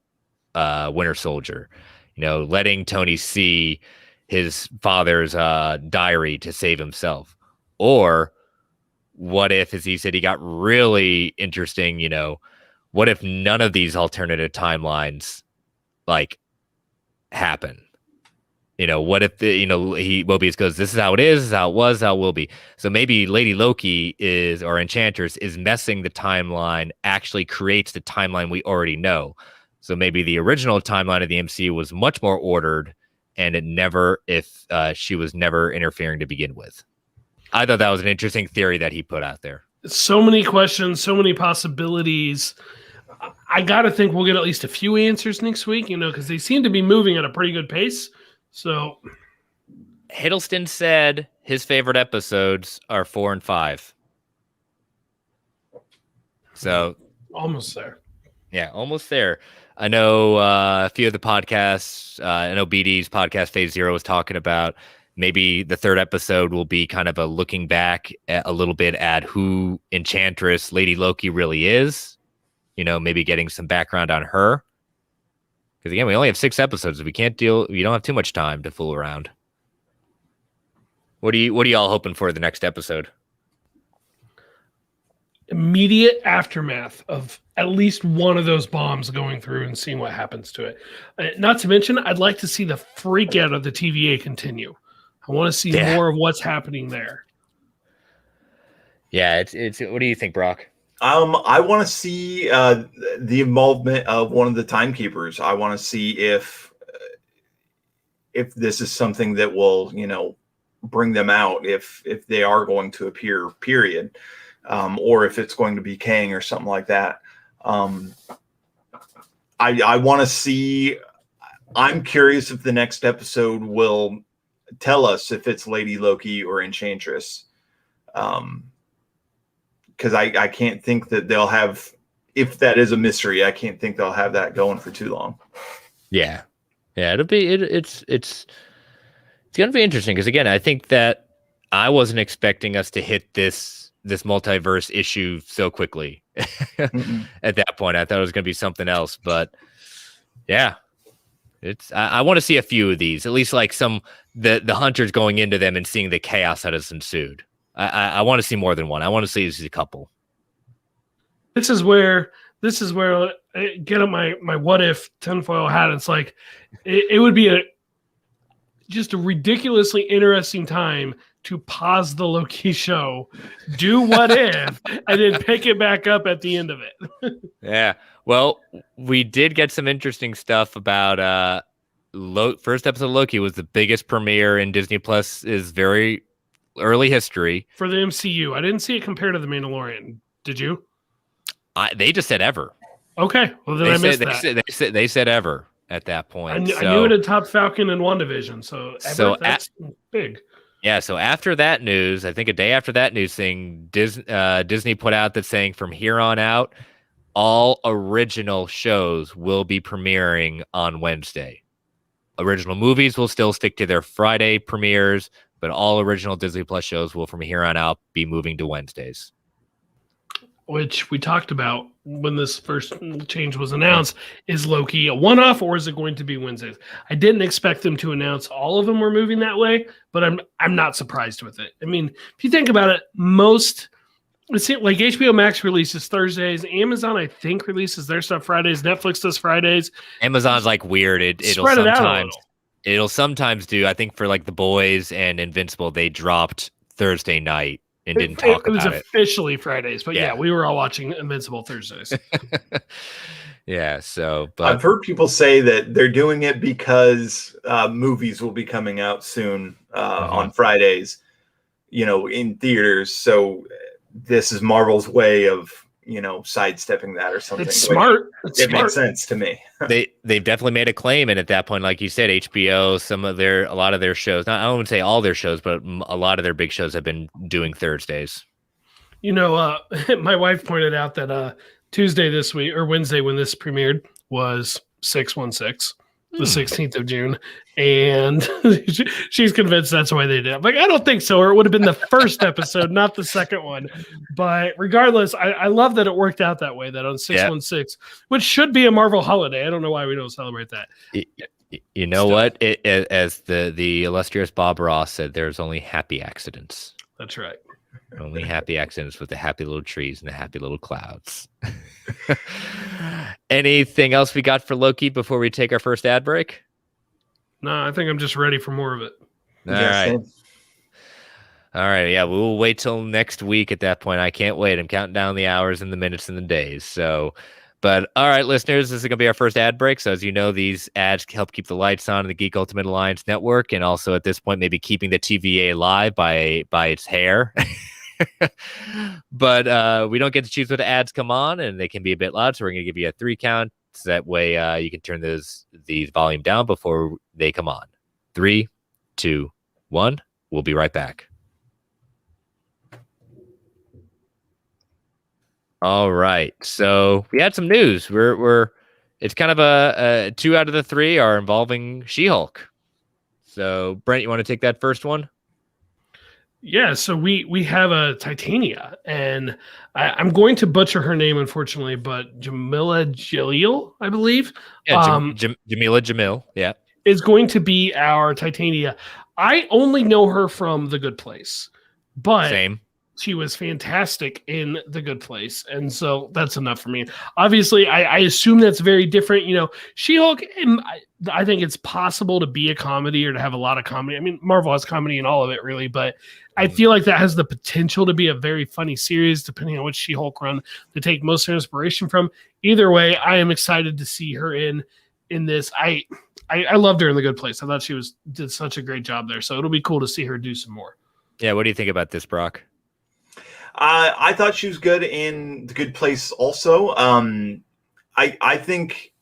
Winter Soldier, letting Tony see his father's diary to save himself. Or what if, as he said, he got really interesting, what if none of these alternative timelines happen? What if Mobius goes, this is how it is, this is how it was, how it will be. So maybe Lady Loki or Enchantress is messing the timeline, actually creates the timeline we already know. So maybe the original timeline of the MCU was much more ordered, and she was never interfering to begin with. I thought that was an interesting theory that he put out there. So many questions, so many possibilities. I got to think we'll get at least a few answers next week, because they seem to be moving at a pretty good pace. So Hiddleston said his favorite episodes are 4 and 5. So almost there. Yeah, almost there. I know a few of the podcasts, I know BD's podcast Phase Zero was talking about maybe the third episode will be kind of a looking back a little bit at who Enchantress Lady Loki really is. Maybe getting some background on her. Because again, we only have 6 episodes. We don't have too much time to fool around. What are y'all hoping for the next episode? Immediate aftermath of at least one of those bombs going through and seeing what happens to it. Not to mention, I'd like to see the freak out of the TVA continue. I want to see more of what's happening there. Yeah, it's. What do you think, Brock? I want to see the involvement of one of the timekeepers. I want to see if this is something that will, bring them out if they are going to appear. Period. Or if it's going to be Kang or something like that. I want to see. I'm curious if the next episode will tell us if it's Lady Loki or Enchantress. Because I can't think that they'll have, if that is a mystery, I can't think they'll have that going for too long. Yeah, it'll be it's gonna be interesting because again, I think that I wasn't expecting us to hit this multiverse issue so quickly. At that point, I thought it was gonna be something else, but yeah, I want to see a few of these, at least like some the hunters going into them and seeing the chaos that has ensued. I want to see more than one. I want to see a couple. This is where I get on my what if tinfoil hat. It's like it would be just a ridiculously interesting time to pause the Loki show, do what if, and then pick it back up at the end of it. Yeah. Well, we did get some interesting stuff about first episode of Loki was the biggest premiere in Disney Plus is very early history for the MCU. I didn't see it compared to The Mandalorian. Did you? They just said ever. Okay, well then I missed that. They said ever at that point. I knew it had topped Falcon and WandaVision, so that's big. Yeah, so after that news, I think a day after that news thing, Disney put out that saying from here on out, all original shows will be premiering on Wednesday. Original movies will still stick to their Friday premieres, but all original Disney Plus shows will from here on out be moving to Wednesdays. which we talked about when this first change was announced, is Loki a one-off or is it going to be Wednesdays? I didn't expect them to announce all of them were moving that way, but I'm not surprised with it. I mean, if you think about it, it seems like HBO Max releases Thursdays, Amazon I think releases their stuff Fridays, Netflix does Fridays. Amazon's like weird. It'll sometimes do. I think for like The Boys and Invincible, they dropped Thursday night and didn't talk about it. It was officially Fridays, but yeah, we were all watching Invincible Thursdays. Yeah, so but I've heard people say that they're doing it because movies will be coming out soon on Fridays, in theaters. So this is Marvel's way of, sidestepping that or something. It's smart. It makes sense to me. They've definitely made a claim, and at that point, like you said, HBO, a lot of their shows, I don't want to say all their shows, but a lot of their big shows have been doing Thursdays. My wife pointed out that Tuesday this week or Wednesday when this premiered was 6/16, the 16th of June, and she's convinced that's why they did it. I'm like, I don't think so, or it would have been the first episode, not the second one. But regardless, I love that it worked out that way. That on 6/16, which should be a Marvel holiday. I don't know why we don't celebrate that. You know what? As the illustrious Bob Ross said, there's only happy accidents. That's right. Only happy accidents with the happy little trees and the happy little clouds. Anything else we got for Loki before we take our first ad break? No, I think I'm just ready for more of it. All right. All right. Yeah, we'll wait till next week at that point. I can't wait. I'm counting down the hours and the minutes and the days. So, but all right, listeners, this is going to be our first ad break. So as you know, these ads help keep the lights on in the Geek Ultimate Alliance network. And also at this point, maybe keeping the TVA alive by its hair. But we don't get to choose what ads come on, and they can be a bit loud. So we're going to give you a 3 count. So that way you can turn these volume down before they come on. 3, 2, 1. We'll be right back. All right. So we had some news. It's kind of a 2 out of the 3 are involving She-Hulk. So Brent, you want to take that first one? Yeah, so we have a Titania, and I'm going to butcher her name, unfortunately, but Jameela Jalil, I believe. Yeah, Jameela Jamil, yeah. Is going to be our Titania. I only know her from The Good Place, but Same. She was fantastic in The Good Place, and so that's enough for me. Obviously, I assume that's very different. She-Hulk, I think it's possible to be a comedy or to have a lot of comedy. I mean, Marvel has comedy in all of it, really, but I feel like that has the potential to be a very funny series, depending on which She-Hulk run to take most of her inspiration from. Either way, I am excited to see her in this. I loved her in The Good Place. I thought she did such a great job there, so it'll be cool to see her do some more. Yeah, what do you think about this, Brock? I thought she was good in The Good Place also. I think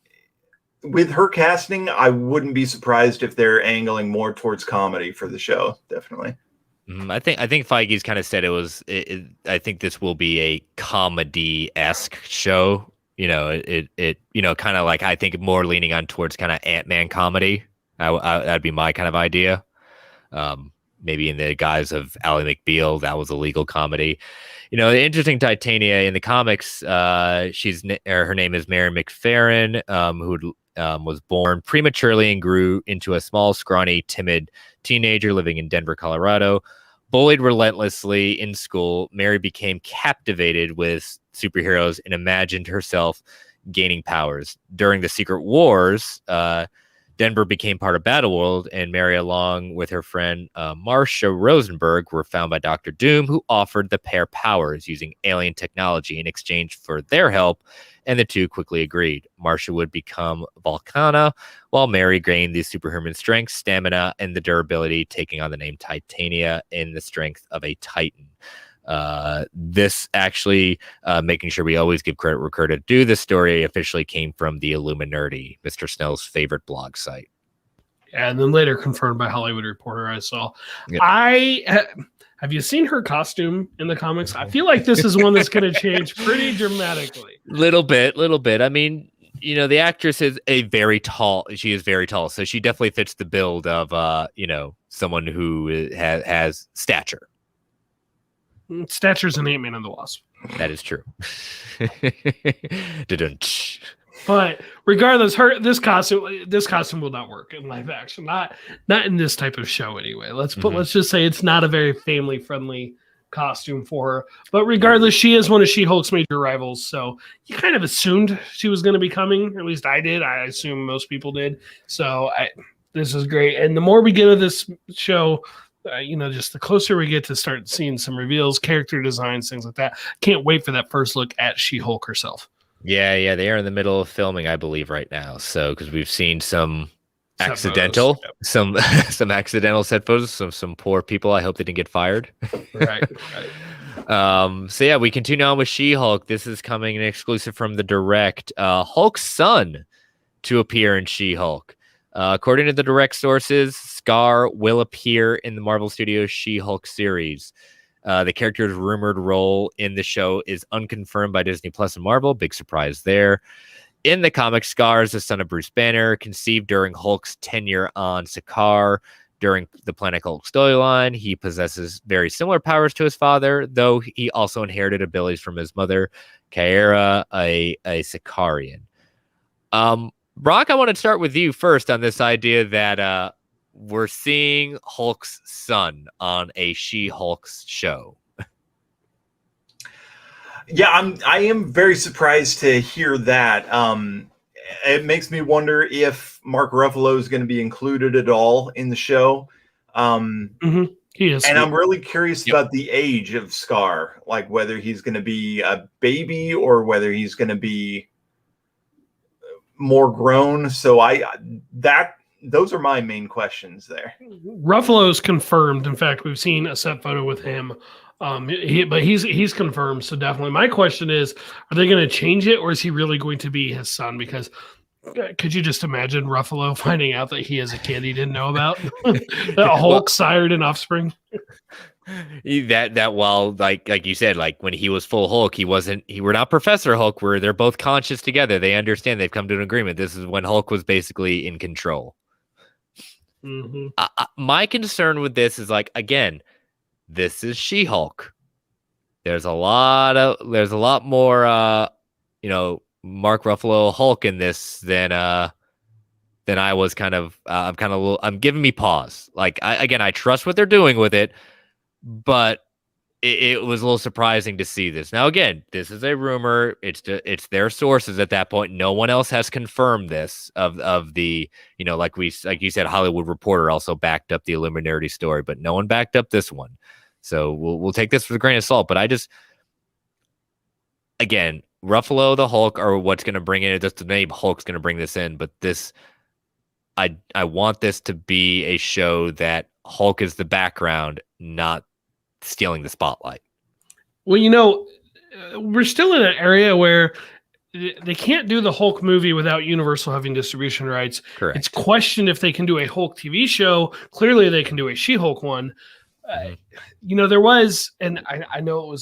with her casting, I wouldn't be surprised if they're angling more towards comedy for the show. Definitely. I think Feige's kind of said I think this will be a comedy-esque show. Kind of like, I think more leaning on towards kind of Ant-Man comedy. That'd be my kind of idea. Maybe in the guise of Ally McBeal, that was a legal comedy. The interesting Titania in the comics, her name is Mary McFerrin, who was born prematurely and grew into a small, scrawny, timid teenager living in Denver, Colorado. Bullied relentlessly in school, Mary became captivated with superheroes and imagined herself gaining powers. During the Secret Wars, Denver became part of Battleworld, and Mary, along with her friend Marcia Rosenberg, were found by Dr. Doom, who offered the pair powers using alien technology in exchange for their help, and the two quickly agreed. Marcia would become Volcana, while Mary gained the superhuman strength, stamina, and the durability, taking on the name Titania in the strength of a Titan. This actually, making sure we always give credit where credit due, this story officially came from the Illuminati, Mr. Snell's favorite blog site. And then later confirmed by Hollywood Reporter, I saw. Yep. Have you seen her costume in the comics? I feel like this is one that's going to change pretty dramatically. Little bit. I mean, the actress is very tall. She is very tall. So she definitely fits the build of, someone who has stature. Stature's an Ant-Man and the Wasp. That is true. Dun-dun-tsh. But regardless, this costume will not work in live action. Not in this type of show anyway. Let's just say it's not a very family friendly costume for her. But regardless, she is one of She-Hulk's major rivals. So you kind of assumed she was going to be coming. At least I did. I assume most people did. So this is great. And the more we get of this show, just the closer we get to start seeing some reveals, character designs, things like that. Can't wait for that first look at She-Hulk herself. Yeah, they are in the middle of filming, I believe, right now. So because we've seen some Set accidental, photos. Yep. some accidental set photos, some poor people. I hope they didn't get fired. Right. So yeah, we continue on with She-Hulk. This is coming an exclusive from the Direct. Hulk's son to appear in She-Hulk. According to the Direct sources, Scar will appear in the Marvel Studios She-Hulk series. The character's rumored role in the show is unconfirmed by Disney Plus and Marvel. Big surprise there. In the comics, Scar is the son of Bruce Banner, conceived during Hulk's tenure on Sakaar. During the Planet Hulk storyline, he possesses very similar powers to his father, though he also inherited abilities from his mother, Kyra, a Sakaarian. Brock, I want to start with you first on this idea that we're seeing Hulk's son on a She-Hulk's show. Yeah, I am very surprised to hear that. It makes me wonder if Mark Ruffalo is going to be included at all in the show. He is, and I'm really curious about the age of Scar, like whether he's going to be a baby or whether he's going to be more grown. So those are my main questions there. Ruffalo's confirmed. In fact, we've seen a set photo with him. But he's confirmed. So definitely, my question is: are they going to change it, or is he really going to be his son? Because could you just imagine Ruffalo finding out that he has a kid he didn't know about? That Hulk sired an offspring. That while like you said, like when he was full Hulk, we're not Professor Hulk, where they're both conscious together. They understand, they've come to an agreement. This is when Hulk was basically in control. My concern with this is, like, again, this is She-Hulk. There's a lot more Mark Ruffalo Hulk in this than I was I'm giving me pause. Like, I trust what they're doing with it, but it was a little surprising to see this. Now, again, this is a rumor. It's their sources at that point. No one else has confirmed this of the, like you said, Hollywood Reporter also backed up the Illuminati story, but no one backed up this one. So we'll take this with a grain of salt. But again, Ruffalo the Hulk are what's going to bring in it. Just the name Hulk's going to bring this in. But this, I want this to be a show that Hulk is the background, not stealing the spotlight. Well, we're still in an area where they can't do the Hulk movie without Universal having distribution rights. Correct. It's questioned if they can do a Hulk TV show. Clearly, they can do a She-Hulk one. There was, and I know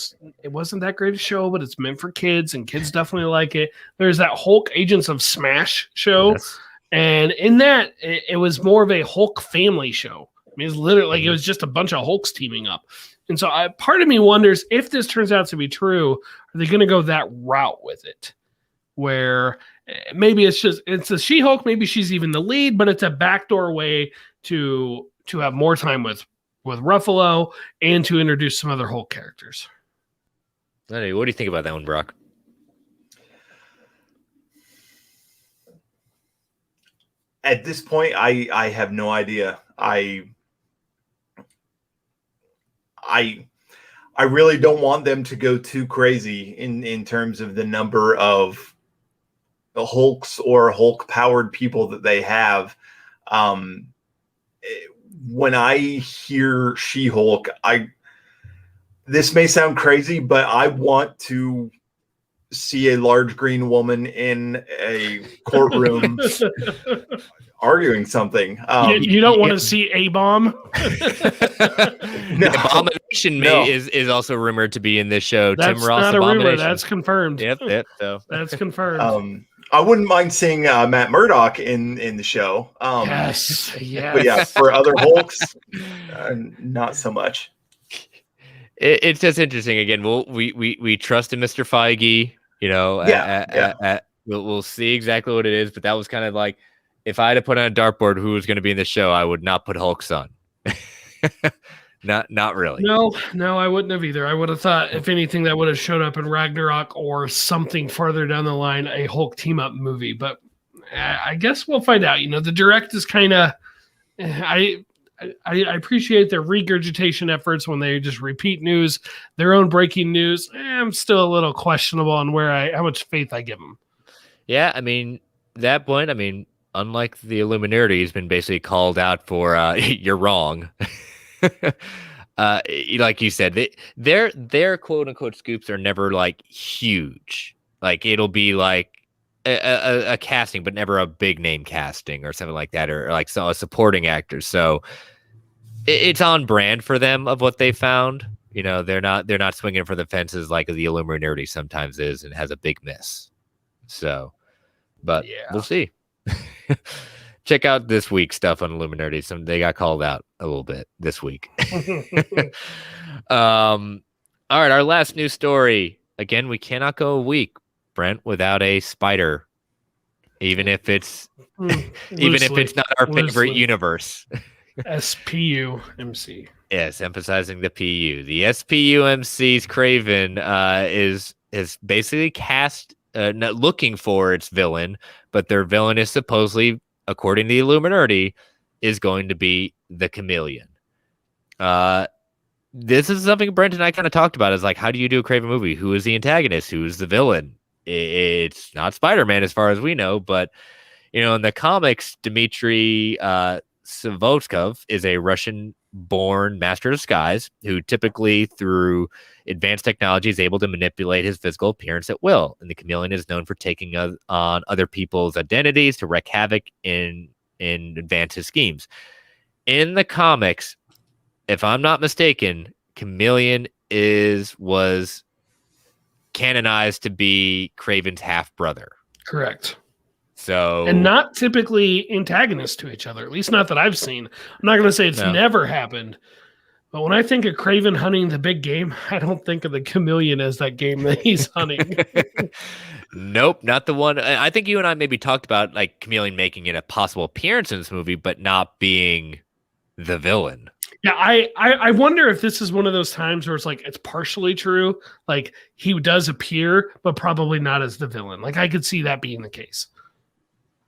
it wasn't that great a show, but it's meant for kids, and kids definitely like it. There's that Hulk Agents of Smash show, yes. And in that, it was more of a Hulk family show. I mean, it's literally like it was just a bunch of Hulks teaming up. And so part of me wonders if this turns out to be true, are they going to go that route with it? Where maybe it's a She-Hulk, maybe she's even the lead, but it's a backdoor way to have more time with Ruffalo and to introduce some other Hulk characters. Anyway, what do you think about that one, Brock? At this point, I have no idea. I really don't want them to go too crazy in terms of the number of the Hulks or Hulk-powered people that they have. When I hear She-Hulk, this may sound crazy, but I want to see a large green woman in a courtroom arguing something. You don't want to see A-Bomb? No. Abomination is also rumored to be in this show. That's Tim Ross, not a rumor. That's confirmed. Yep. So that's confirmed. I wouldn't mind seeing Matt Murdock in the show. Yes. But yeah, for other Hulks, not so much. it's just interesting. Again, we trust in Mr. Feige. We'll see exactly what it is. But that was kind of like, if I had to put on a dartboard who was going to be in the show, I would not put Hulk's son. Not really. No, I wouldn't have either. I would have thought, if anything, that would have showed up in Ragnarok or something farther down the line, a Hulk team up movie. But I guess we'll find out. The direct is kind of, I appreciate their regurgitation efforts when they just repeat news, their own breaking news. I'm still a little questionable on how much faith I give them. Yeah, I mean, that point, unlike the Illuminati, has been basically called out for you're wrong. Like you said, their quote unquote scoops are never like huge. Like, it'll be like a casting, but never a big name casting or something like that, or like a supporting actor. So it's on brand for them of what they found. They're not swinging for the fences like the Illuminati sometimes is and has a big miss. So, but yeah, we'll see. Check out this week's stuff on Illuminati. They got called out a little bit this week. All right, our last news story. Again, we cannot go a week, Brent, without a spider, even if it's not our favorite universe. SPUMC. Yes, emphasizing the PU. The SPUMC's Kraven is basically cast, not looking for its villain, but their villain is supposedly, according to the Illuminati, is going to be the Chameleon. This is something Brent and I kind of talked about. Is like, how do you do a Kraven movie? Who is the antagonist? Who is the villain? It's not Spider-Man as far as we know, but in the comics, Dmitry Savotskov is a Russian-born master of disguise who typically, through advanced technology, is able to manipulate his physical appearance at will. And the Chameleon is known for taking on other people's identities to wreak havoc in advance his schemes. In the comics, if I'm not mistaken, Chameleon was canonized to be Kraven's half brother. Correct. So, and not typically antagonists to each other, at least not that I've seen. I'm not going to say it's never happened, but when I think of Kraven hunting the big game, I don't think of the Chameleon as that game that he's hunting. Nope, not the one. I think you and I maybe talked about like Chameleon making it a possible appearance in this movie, but not being the villain. Yeah, I wonder if this is one of those times where it's like it's partially true. Like, he does appear, but probably not as the villain. Like, I could see that being the case.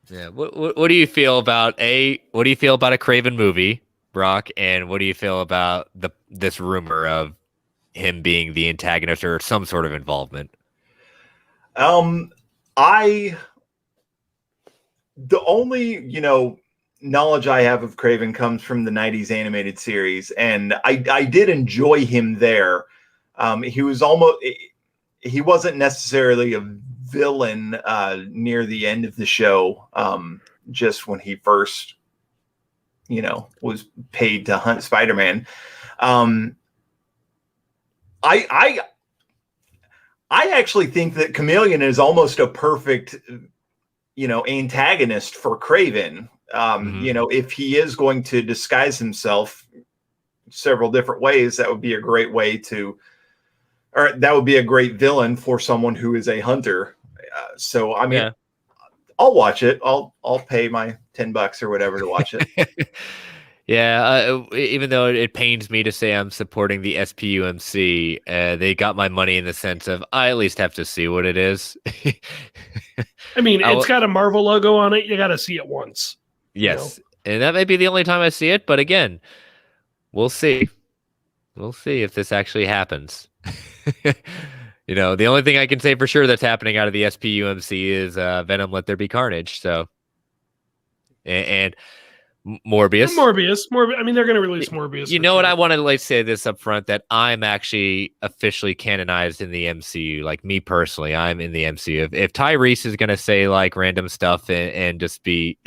Yeah. What do you feel about a Kraven movie, Brock? And what do you feel about this rumor of him being the antagonist or some sort of involvement? The only, knowledge I have of Kraven comes from the 90s animated series, and I did enjoy him there. He wasn't necessarily a villain near the end of the show, just when he first was paid to hunt Spider-Man. I actually think that Chameleon is almost a perfect antagonist for Kraven. If he is going to disguise himself several different ways, that would be a great way to, or that would be a great villain for someone who is a hunter. I'll watch it. I'll pay my $10 or whatever to watch it. Yeah. Even though it pains me to say I'm supporting the SPUMC, they got my money in the sense of I at least have to see what it is. It's got a Marvel logo on it. You got to see it once. Yes. And that may be the only time I see it. But again, we'll see. We'll see if this actually happens. The only thing I can say for sure that's happening out of the SPUMC is Venom Let There Be Carnage. So, and Morbius. They're going to release Morbius. You know what? I wanted to say this up front, that I'm actually officially canonized in the MCU. Like, me personally, I'm in the MCU. If Tyrese is going to say like random stuff and just be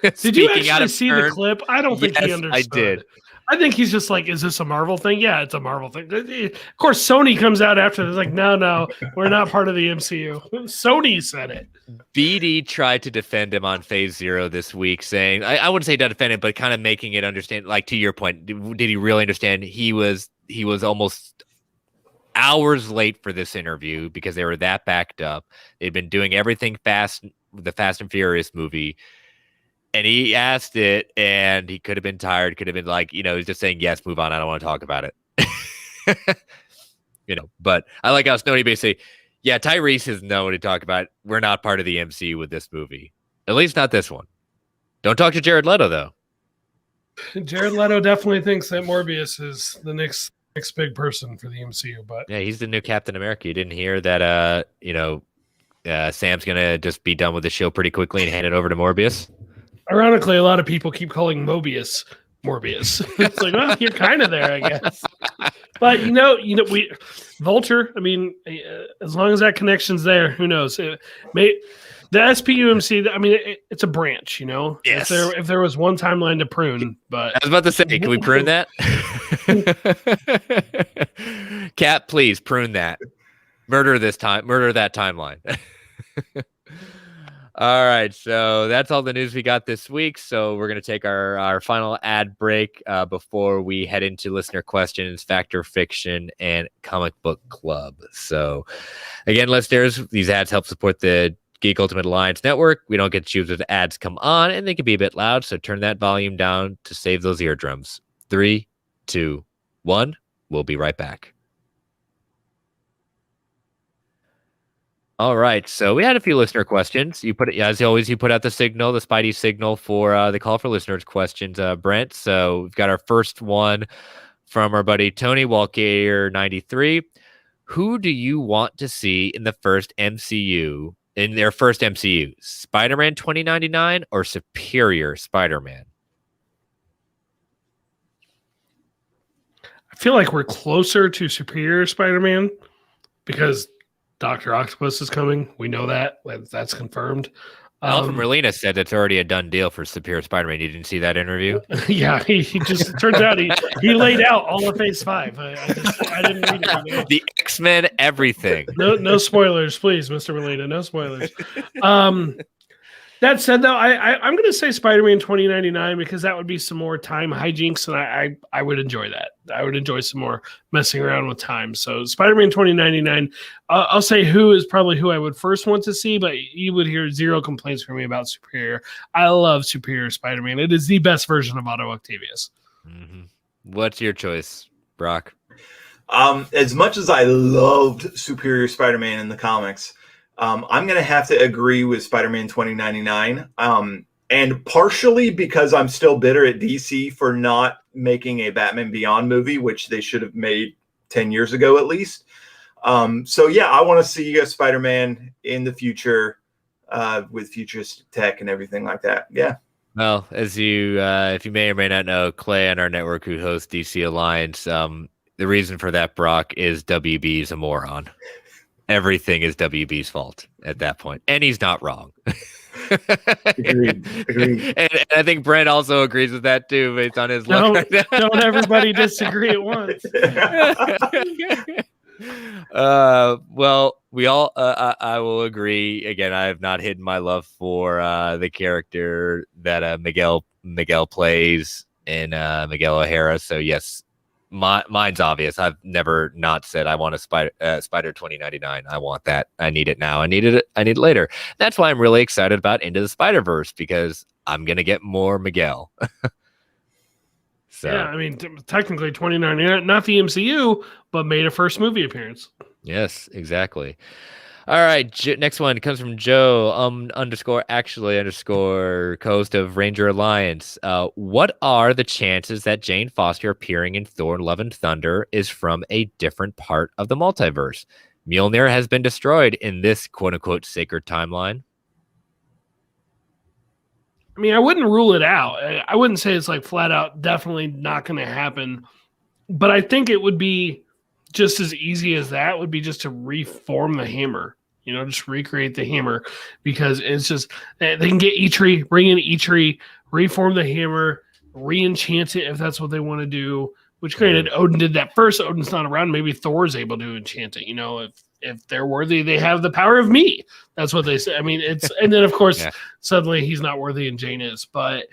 did you actually see the clip? I don't think he understood. I did. I think he's just like, is this a Marvel thing? Yeah, it's a Marvel thing. Of course, Sony comes out after this, like, no, we're not part of the MCU. Sony said it. BD tried to defend him on Phase Zero this week, saying, I wouldn't say to defend it, but kind of making it understand, like, to your point, did he really understand he was almost hours late for this interview because they were that backed up. They'd been doing everything fast, the Fast and Furious movie. And he asked it, and he could have been tired, could have been like, he's just saying, yes, move on. I don't want to talk about it. But I like how Snowdy basically, yeah, Tyrese has no one to talk about. We're not part of the MCU with this movie. At least not this one. Don't talk to Jared Leto, though. Jared Leto definitely thinks that Morbius is the next big person for the MCU. But yeah, he's the new Captain America. You didn't hear that, Sam's going to just be done with the show pretty quickly and hand it over to Morbius? Ironically, a lot of people keep calling Morbius. It's like, well, you're kind of there, I guess. But we Vulture. I mean, as long as that connection's there, who knows? The SPUMC. I mean, it's a branch. Yes. If there was one timeline to prune, but I was about to say, can we prune that? Cap, please prune that. Murder that timeline. All right, so that's all the news we got this week. So we're going to take our final ad break before we head into listener questions, fact or fiction, and comic book club. So again, listeners, these ads help support the Geek Ultimate Alliance Network. We don't get to choose if the ads come on, and they can be a bit loud, so turn that volume down to save those eardrums. 3, 2, 1. We'll be right back. All right, so we had a few listener questions. As always, you put out the signal, the Spidey signal for the call for listeners questions, Brent. So we've got our first one from our buddy Tony Walker 93. Who do you want to see in their first MCU, Spider-Man 2099 or Superior Spider-Man? I feel like we're closer to Superior Spider-Man because Dr. Octopus is coming. We know that. That's confirmed. Alfred Molina said it's already a done deal for Superior Spider-Man. You didn't see that interview? Yeah, he just turns out he laid out all of Phase 5. I didn't read it. The X-Men, everything. No spoilers, please, Mr. Molina. No spoilers. That said, though, I'm going to say Spider-Man 2099 because that would be some more time hijinks, and I would enjoy that. I would enjoy some more messing around with time. So Spider-Man 2099, I'll say who is probably who I would first want to see, but you would hear zero complaints from me about Superior. I love Superior Spider-Man. It is the best version of Otto Octavius. Mm-hmm. What's your choice, Brock? As much as I loved Superior Spider-Man in the comics, I'm going to have to agree with Spider-Man 2099. And partially because I'm still bitter at DC for not making a Batman Beyond movie, which they should have made 10 years ago at least. So yeah, I want to see a Spider-Man in the future with futuristic tech and everything like that. Yeah. Well, as if you may or may not know, Clay on our network who hosts DC Alliance, the reason for that, Brock, is WB is a moron. Everything is WB's fault at that point. And he's not wrong. Agreed. And I think Brent also agrees with that too, based on his look right now. Don't everybody disagree at once. Well, we all I will agree. Again, I have not hidden my love for the character that Miguel plays in Miguel O'Hara. So yes, mine's obvious. I've never not said I want a Spider 2099. I want that. I need it now. I need it later. That's why I'm really excited about Into the Spider-Verse, because I'm gonna get more Miguel. So yeah, I mean, technically 2099, not the MCU, but made a first movie appearance. Yes, exactly. All right, next one comes from Joe _actually_ co-host of Ranger Alliance. What are the chances that Jane Foster appearing in Thor: Love and Thunder is from a different part of the multiverse? Mjolnir has been destroyed in this quote-unquote sacred timeline. I mean, I wouldn't rule it out. I wouldn't say it's like flat out definitely not going to happen, but I think it would be just as easy as that would be just to reform the hammer, just recreate the hammer, because it's just, they can get Eitri, bring in Eitri, reform the hammer, re-enchant it if that's what they want to do, which granted, Odin did that first. Odin's not around. Maybe Thor's able to enchant it. If they're worthy, they have the power of me. That's what they say. I mean, and then of course, suddenly he's not worthy and Jane is, but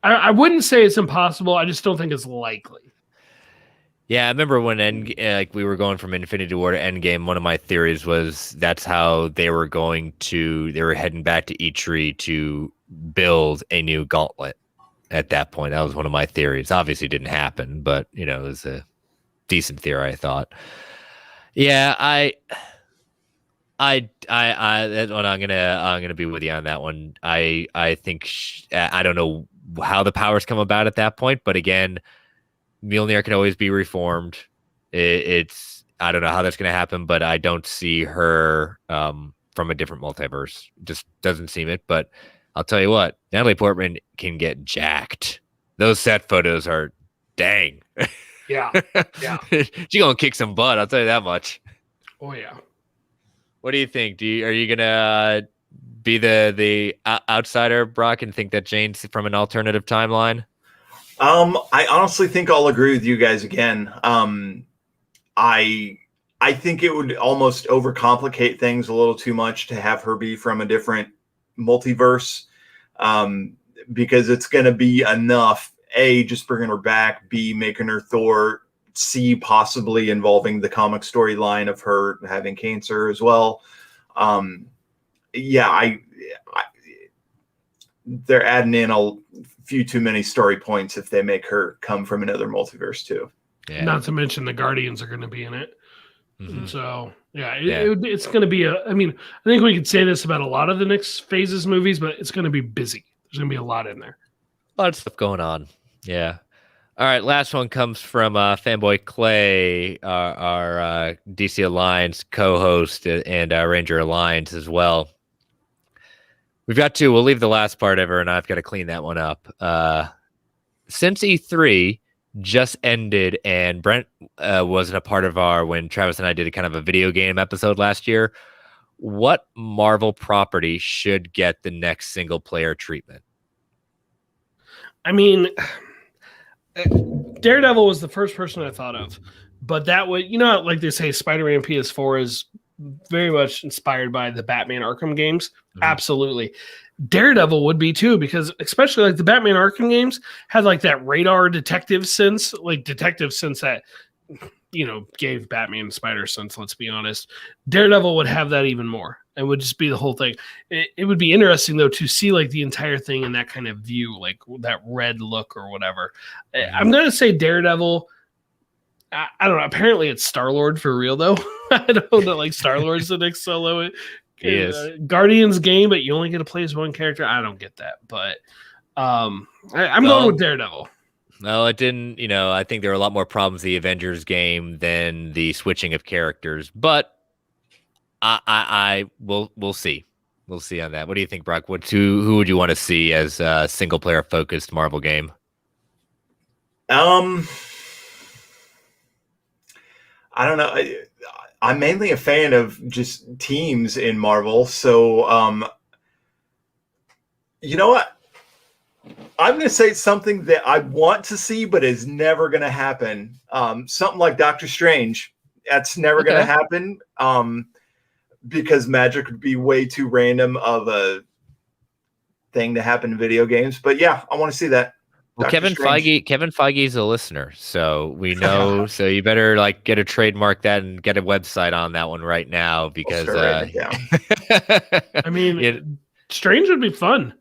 I wouldn't say it's impossible. I just don't think it's likely. Yeah, I remember when like we were going from Infinity War to Endgame. One of my theories was that's how they were heading back to Eitri to build a new gauntlet. At that point, that was one of my theories. Obviously, didn't happen, but it was a decent theory, I thought. Yeah, that one I'm gonna be with you on that one. I think I don't know how the powers come about at that point, but again, Mjolnir can always be reformed. It's I don't know how that's gonna happen, but I don't see her from a different multiverse. Just doesn't seem it. But I'll tell you what, Natalie Portman can get jacked. Those set photos are dang. Yeah. Yeah. She's gonna kick some butt. I'll tell you that much. Oh yeah. What do you think? Are you gonna be the outsider, Brock, and think that Jane's from an alternative timeline? I honestly think I'll agree with you guys again. I think it would almost overcomplicate things a little too much to have her be from a different multiverse, because it's going to be enough. A, just bringing her back. B, making her Thor. C, possibly involving the comic storyline of her having cancer as well. Yeah, they're adding in a few too many story points if they make her come from another multiverse too. Yeah. Not to mention the Guardians are going to be in it. Mm-hmm. So it's going to be I think we could say this about a lot of the next phases movies, but it's going to be busy. There's going to be a lot in there. A lot of stuff going on. Yeah. All right. Last one comes from Fanboy Clay, our DC Alliance co-host and Ranger Alliance as well. We've got two. We'll leave the last part ever, and I've got to clean that one up. Since E3 just ended, and Brent wasn't a part of when Travis and I did a kind of a video game episode last year, what Marvel property should get the next single player treatment? I mean, Daredevil was the first person I thought of, but that would, like they say, Spider-Man PS4 is very much inspired by the Batman Arkham games. Mm-hmm. Absolutely. Daredevil would be too, because especially like the Batman Arkham games had like that radar detective sense that, gave Batman spider sense, let's be honest. Daredevil would have that even more. It would just be the whole thing. It would be interesting though to see like the entire thing in that kind of view, like that red look or whatever. Mm-hmm. I'm going to say Daredevil. I don't know. Apparently it's Star-Lord for real though. I don't know. Like Star-Lord's the next solo Guardians game, but you only get to play as one character. I don't get that, but I'm going with Daredevil. No, it didn't. I think there were a lot more problems with the Avengers game than the switching of characters, but we'll see. We'll see on that. What do you think, Brock? Who would you want to see as a single player focused Marvel game? I don't know. I'm mainly a fan of just teams in Marvel. So, you know what? I'm going to say something that I want to see, but is never going to happen. Something like Doctor Strange. That's never going to happen. Because magic would be way too random of a thing to happen in video games. But yeah, I want to see that. Well, Kevin Feige is a listener, so we know. So you better get a trademark that and get a website on that one right now, because Strange would be fun.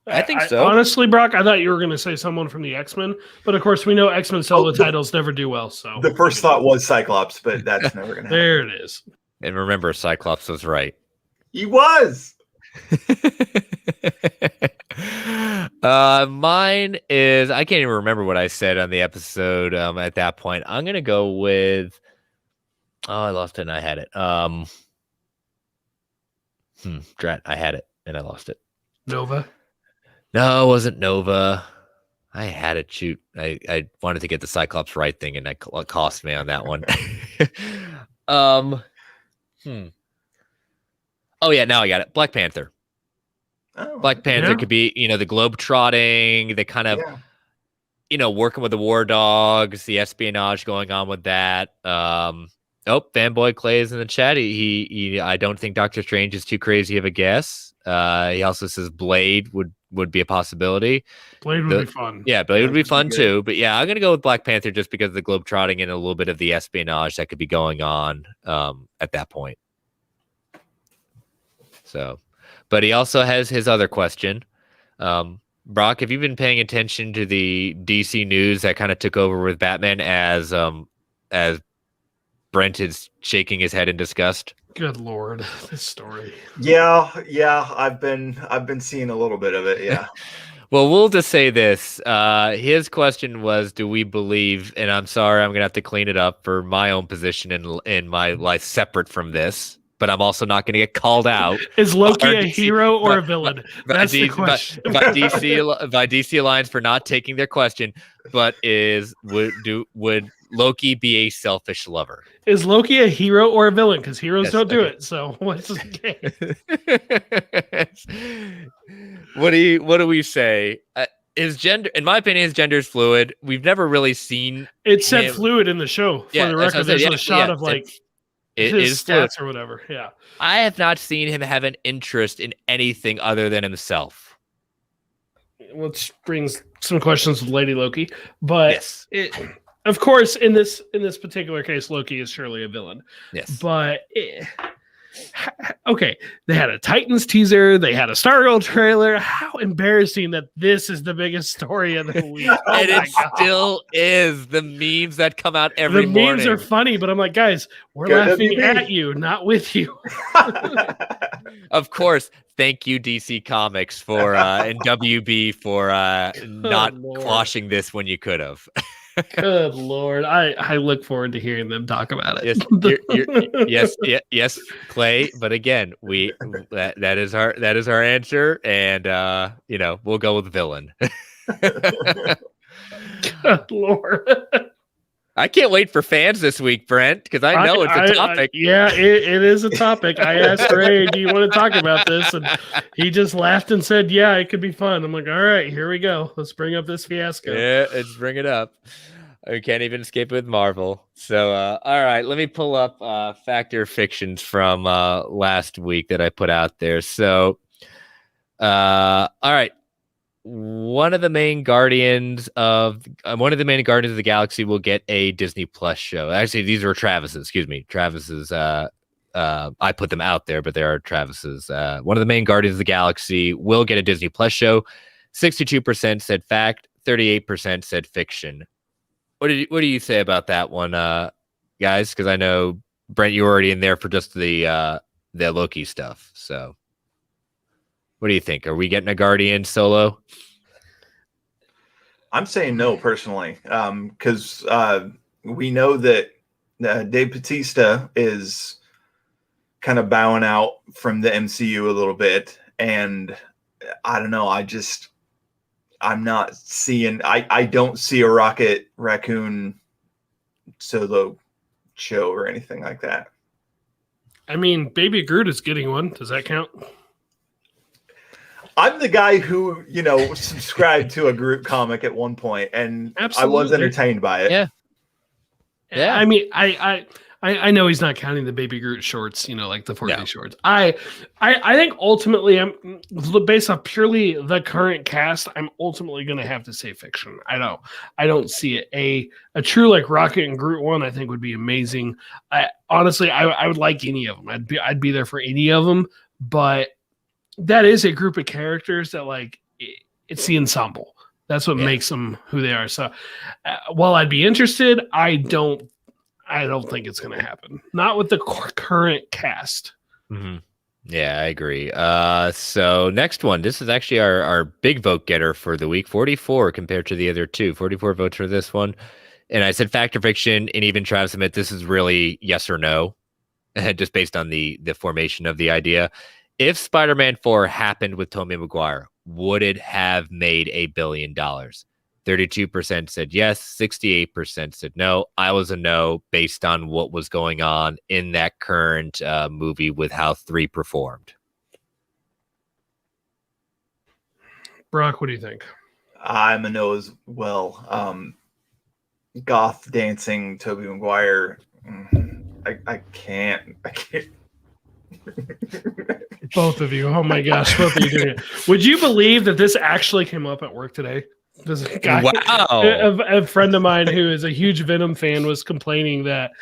I think so. Honestly, Brock, I thought you were going to say someone from the X-Men, but of course we know X-Men solo titles never do well. So the first thought was Cyclops, but that's never going to happen. There it is. And remember, Cyclops was right. He was. Mine is, I can't even remember what I said on the episode at that point. I'm gonna go with I lost it and I had it. Drat, I had it and I lost it. Nova? No, it wasn't Nova. I had it. Shoot. I wanted to get the Cyclops right thing, and that cost me on that one. Oh yeah, now I got it. Black Panther. Black Panther could be, the globe trotting, the kind of, working with the war dogs, the espionage going on with that. Fanboy Clay is in the chat. He I don't think Doctor Strange is too crazy of a guess. He also says Blade would would be a possibility. Blade would be fun. Yeah, Blade would be fun good. too. But yeah, I'm gonna go with Black Panther just because of the globetrotting and a little bit of the espionage that could be going on at that point. So, but he also has his other question. Brock, have you been paying attention to the DC news that kind of took over with Batman as Brent is shaking his head in disgust? Good Lord, this story. Yeah, I've been seeing a little bit of it. Yeah. Well, we'll just say this. His question was, do we believe, and I'm sorry, I'm going to have to clean it up for my own position in my life separate from this, but I'm also not going to get called out. Is Loki a hero or a villain? That's the question. By DC Alliance for not taking their question, but would Loki be a selfish lover? Is Loki a hero or a villain? Because heroes don't do it. So what's the game? What do we say? His gender, in my opinion, his gender is fluid. We've never really seen it said fluid in the show. For the record, there's a shot of like his stats or whatever. Yeah, I have not seen him have an interest in anything other than himself. Which brings some questions with Lady Loki, but of course, in this particular case, Loki is surely a villain. Yes, but okay, they had a Titans teaser, they had a Stargirl trailer. How embarrassing that this is the biggest story of the week. And it still is. The memes that come out every morning. The memes are funny, but I'm like, guys, we're laughing at you, not with you. Of course. Thank you, DC Comics, for and WB for not quashing this when you could have. Good Lord. I look forward to hearing them talk about it. Yes, Clay. But again, that is our answer, and we'll go with villain. Good Lord. I can't wait for fans this week, Brent, because I know it's a topic. It is a topic. I asked Ray, do you want to talk about this? And he just laughed and said, yeah, it could be fun. I'm like, all right, here we go. Let's bring up this fiasco. Yeah, let's bring it up. We can't even escape it with Marvel. So, all right, let me pull up Factor Fictions from last week that I put out there. So, all right. One of the main Guardians of the Galaxy will get a Disney Plus show. Actually, these are Travis's. Excuse me, Travis's. I put them out there, but they are Travis's. One of the main Guardians of the Galaxy will get a Disney Plus show. 62% said fact. 38% said fiction. What do you say about that one, guys? Because I know Brent, you were already in there for just the Loki stuff. So. What do you think? Are we getting a Guardian solo? I'm saying no, personally, because we know that Dave Bautista is kind of bowing out from the MCU a little bit, and I don't know. I'm not seeing. I don't see a Rocket Raccoon solo show or anything like that. I mean, Baby Groot is getting one. Does that count? I'm the guy who, subscribed to a Groot comic at one point, and Absolutely. I was entertained by it. Yeah. I mean, I know he's not counting the Baby Groot shorts, like the 4D shorts. I think ultimately, I'm based off purely the current cast. I'm ultimately going to have to say fiction. I don't see it. A true like Rocket and Groot one, I think would be amazing. Honestly, I would like any of them. I'd be there for any of them, but. That is a group of characters that it's the ensemble. That's what makes them who they are. So while I'd be interested, I don't think it's going to happen. Not with the current cast. Mm-hmm. Yeah, I agree. So next one, this is actually our big vote getter for the week, 44 compared to the other two, 44 votes for this one. And I said fact or fiction, and even Travis admit this is really yes or no, just based on the formation of the idea. If Spider-Man 4 happened with Tobey Maguire, would it have made $1 billion? 32% said yes, 68% said no. I was a no based on what was going on in that current movie with how 3 performed. Brock, what do you think? I'm a no as well. Goth dancing Tobey Maguire. I can't. Both of you. Oh my gosh, both of you doing it. Would you believe that this actually came up at work today? There's a guy, Wow. a friend of mine who is a huge Venom fan was complaining that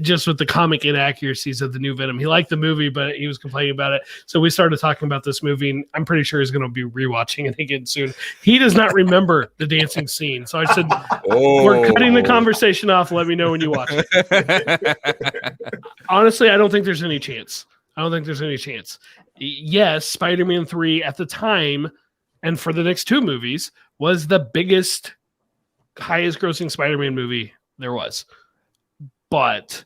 just with the comic inaccuracies of the new Venom, he liked the movie, but he was complaining about it. So we started talking about this movie, and I'm pretty sure he's going to be rewatching it again soon. He does not remember the dancing scene. So I said, we're cutting the conversation off. Let me know when you watch it. Honestly, I don't think there's any chance. Yes, Spider-Man 3 at the time and for the next two movies was the biggest, highest grossing Spider-Man movie there was. But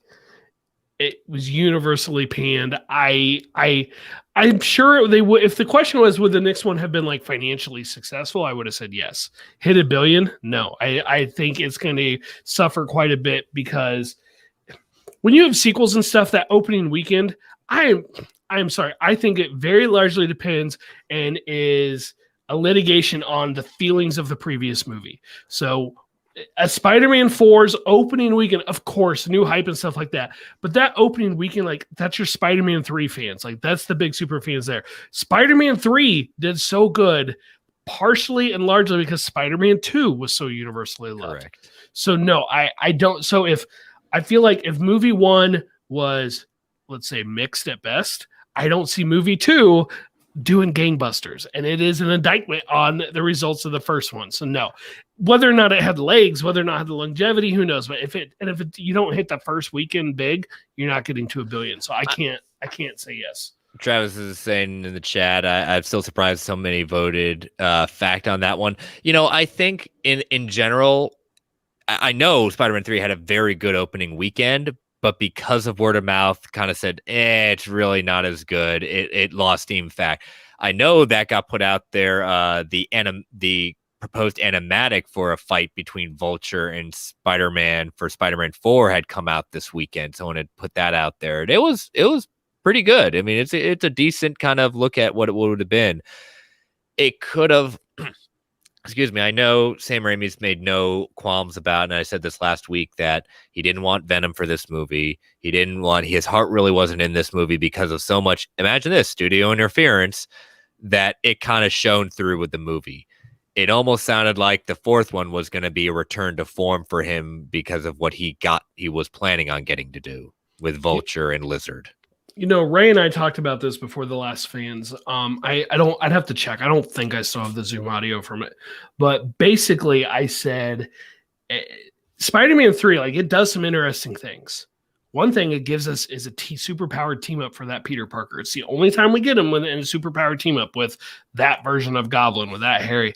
it was universally panned. I'm sure they would, if the question was, would the next one have been like financially successful? I would have said yes. Hit $1 billion? No. I think it's going to suffer quite a bit because when you have sequels and stuff, that opening weekend, I'm sorry. I think it very largely depends and is a litigation on the feelings of the previous movie. So a Spider-Man 4's opening weekend, of course, new hype and stuff like that. But that opening weekend, like that's your Spider-Man 3 fans. Like that's the big super fans there. Spider-Man 3 did so good, partially and largely because Spider-Man 2 was so universally loved. Correct. So no, I don't. So I feel like if movie 1 was, let's say, mixed at best, I don't see movie 2 doing gangbusters, and it is an indictment on the results of the first one. So no, whether or not it had legs, whether or not it had the longevity, who knows? But if you don't hit the first weekend big, you're not getting to $1 billion. So I can't say yes. Travis is saying in the chat, I'm still surprised so many voted fact on that one. You know, I think in general, I know Spider-Man 3 had a very good opening weekend, but because of word of mouth, kind of said, it's really not as good. It lost steam. Fact, I know that got put out there. The proposed animatic for a fight between Vulture and Spider-Man for Spider-Man 4 had come out this weekend. Someone had put that out there. It was pretty good. I mean, it's a decent kind of look at what it would have been. It could have. Excuse me, I know Sam Raimi's made no qualms about, and I said this last week, that he didn't want Venom for this movie. His heart really wasn't in this movie because of so much, imagine this, studio interference, that it kind of shone through with the movie. It almost sounded like the fourth one was going to be a return to form for him because of what he was planning on getting to do with Vulture and Lizard. You know, Ray and I talked about this before the last fans. I'd have to check. I don't think I still have the Zoom audio from it. But basically I said Spider-Man 3, like it does some interesting things. One thing it gives us is a superpowered team up for that Peter Parker. It's the only time we get him in a superpowered team up with that version of Goblin, with that Harry.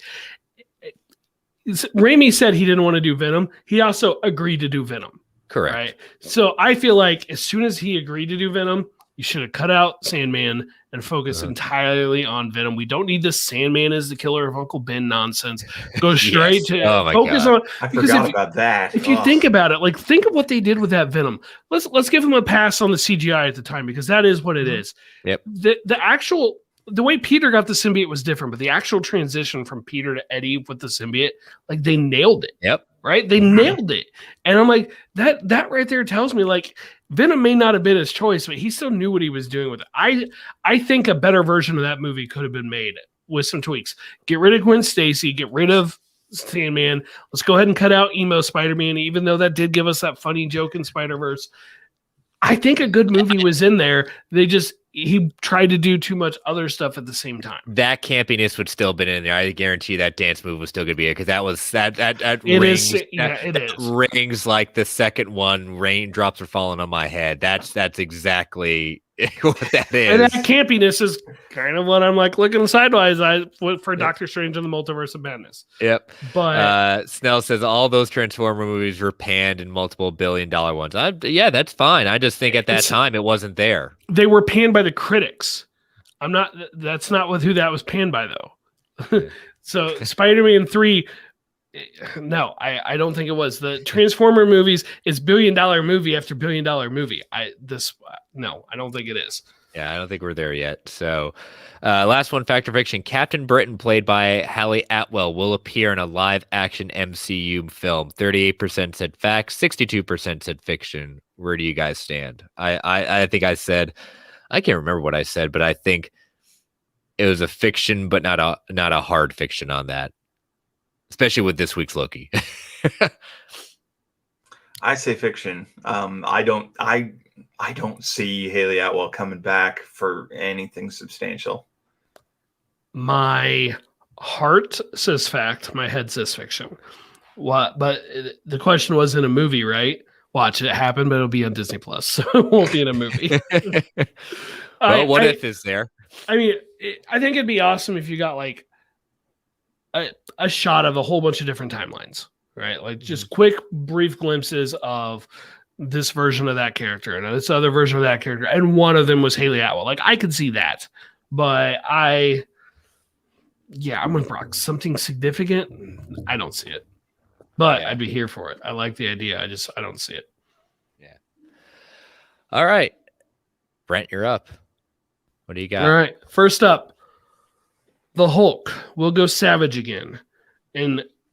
Raimi said he didn't want to do Venom. He also agreed to do Venom. Correct. Right? So I feel like as soon as he agreed to do Venom, you should have cut out Sandman and focused entirely on Venom. We don't need this Sandman as the killer of Uncle Ben nonsense. Go straight to focus on. I forgot about that. If you think about it, like think of what they did with that Venom. Let's give him a pass on the CGI at the time because that is what it is. Yep. The way Peter got the symbiote was different, but the actual transition from Peter to Eddie with the symbiote, like they nailed it. Yep. Right? They nailed it. And I'm like, that right there tells me like Venom may not have been his choice, but he still knew what he was doing with it. I think a better version of that movie could have been made with some tweaks. Get rid of Gwen Stacy, get rid of Sandman. Let's go ahead and cut out emo Spider-Man, even though that did give us that funny joke in Spider-Verse. I think a good movie was in there. He tried to do too much other stuff at the same time. That campiness would still been in there. I guarantee that dance move was still going to be it because that was that rings like the second one. Raindrops are falling on my head. That's exactly what that is. And that campiness is kind of what I'm like looking sideways for Doctor Strange and the Multiverse of Madness. Yep. But Snell says all those Transformer movies were panned in multiple billion-dollar ones. Yeah, that's fine. I just think at that time it wasn't there. They were panned by the critics. That's not who that was panned by though. So Spider-Man 3. No, I don't think it was. The Transformer movies is $1 billion movie after $1 billion movie. I don't think it is. Yeah, I don't think we're there yet. So, last one, fact or fiction. Captain Britain, played by Hallie Atwell, will appear in a live-action MCU film. 38% said fact, 62% said fiction. Where do you guys stand? I think I said I can't remember what I said, but I think it was a fiction, but not a hard fiction on that, especially with this week's Loki. I say fiction. I don't see Haley Atwell coming back for anything substantial. My heart says fact. My head says fiction. What? But the question was in a movie, right? Watch it happen, but it'll be on Disney Plus, so it won't be in a movie. Well, what if is there? I mean, I think it'd be awesome if you got like a shot of a whole bunch of different timelines, right? Like just quick, brief glimpses of this version of that character and this other version of that character, and one of them was Haley Atwell. Like I could see that, but I'm with Brock. Something significant, I don't see it, but I'd be here for it. I like the idea. I don't see it. Yeah. All right, Brent, you're up. What do you got? All right. First up, the Hulk will go savage again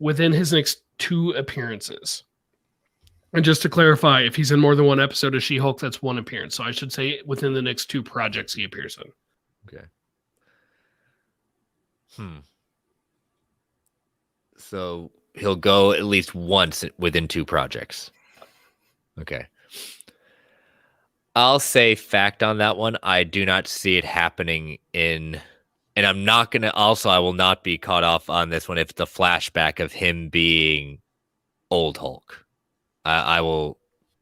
within his next 2 appearances. And just to clarify, if he's in more than one episode of She-Hulk, that's 1 appearance. So I should say within the next 2 projects he appears in. Okay. So he'll go at least once within 2 projects. Okay. I'll say fact on that one. I do not see it happening and I'm not going to, also, I will not be caught off on this one if it's a flashback of him being old Hulk. I will,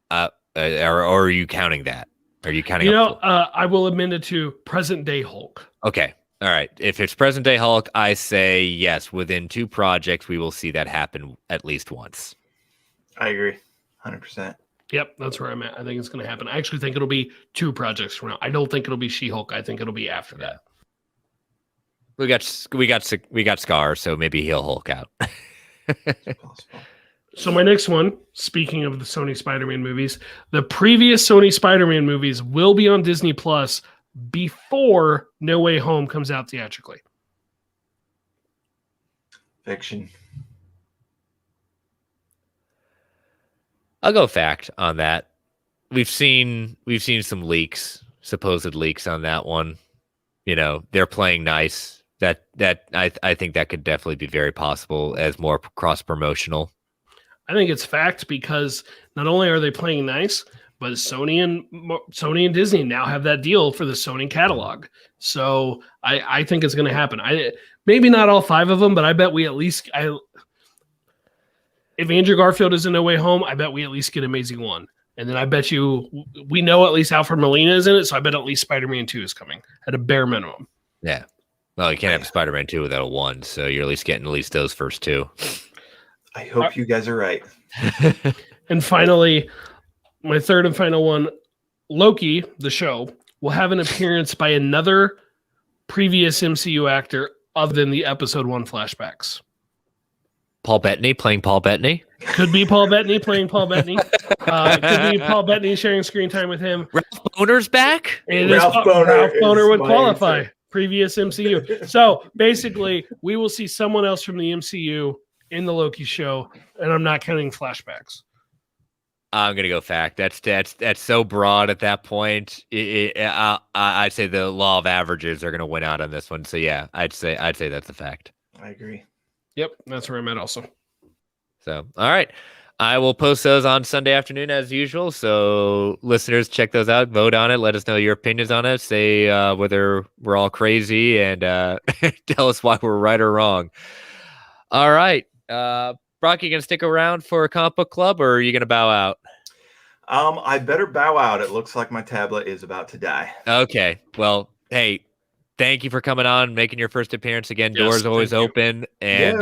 or are you counting that? Are you counting? I will amend it to present day Hulk. Okay. All right. If it's present day Hulk, I say yes. Within 2 projects, we will see that happen at least once. I agree. 100%. Yep, that's where I'm at. I think it's going to happen. I actually think it'll be 2 projects from now. I don't think it'll be She-Hulk. I think it'll be after that. We got Scar, so maybe he'll Hulk out. So my next one, speaking of the Sony Spider-Man movies, the previous Sony Spider-Man movies will be on Disney Plus before No Way Home comes out theatrically. Fiction. I'll go fact on that. We've seen some leaks, supposed leaks on that one. You know, they're playing nice. That I think that could definitely be very possible as more cross promotional. I think it's fact because not only are they playing nice, but Sony and Disney now have that deal for the Sony catalog. So I think it's going to happen. Maybe not all 5 of them, but I bet we at least if Andrew Garfield is in No Way Home, I bet we at least get Amazing 1. And then I bet you we know at least Alfred Molina is in it, so I bet at least Spider-Man 2 is coming at a bare minimum. Yeah. Well, you can't have Spider-Man 2 without a 1, so you're at least getting at least those first 2. I hope you guys are right. And finally, my third and final one, Loki, the show, will have an appearance by another previous MCU actor other than the episode 1 flashbacks. Paul Bettany playing Paul Bettany? Could be Paul Bettany playing Paul Bettany. Could be Paul Bettany sharing screen time with him. Ralph Boner's back? Ralph Boner would qualify. Answer. Previous MCU. So basically, we will see someone else from the MCU in the Loki show, and I'm not counting flashbacks. I'm gonna go fact. That's so broad at that point. I'd say the law of averages are gonna win out on this one. So yeah, I'd say that's a fact. I agree. Yep, that's where I'm at also. So all right, I will post those on Sunday afternoon as usual. So listeners, check those out, vote on it, let us know your opinions on it, say whether we're all crazy, and tell us why we're right or wrong. All right. Brock, you gonna stick around for a comic book club, or are you gonna bow out? I better bow out. It looks like my tablet is about to die. Okay. Well, hey, thank you for coming on, making your first appearance again. Yes, Doors always open, and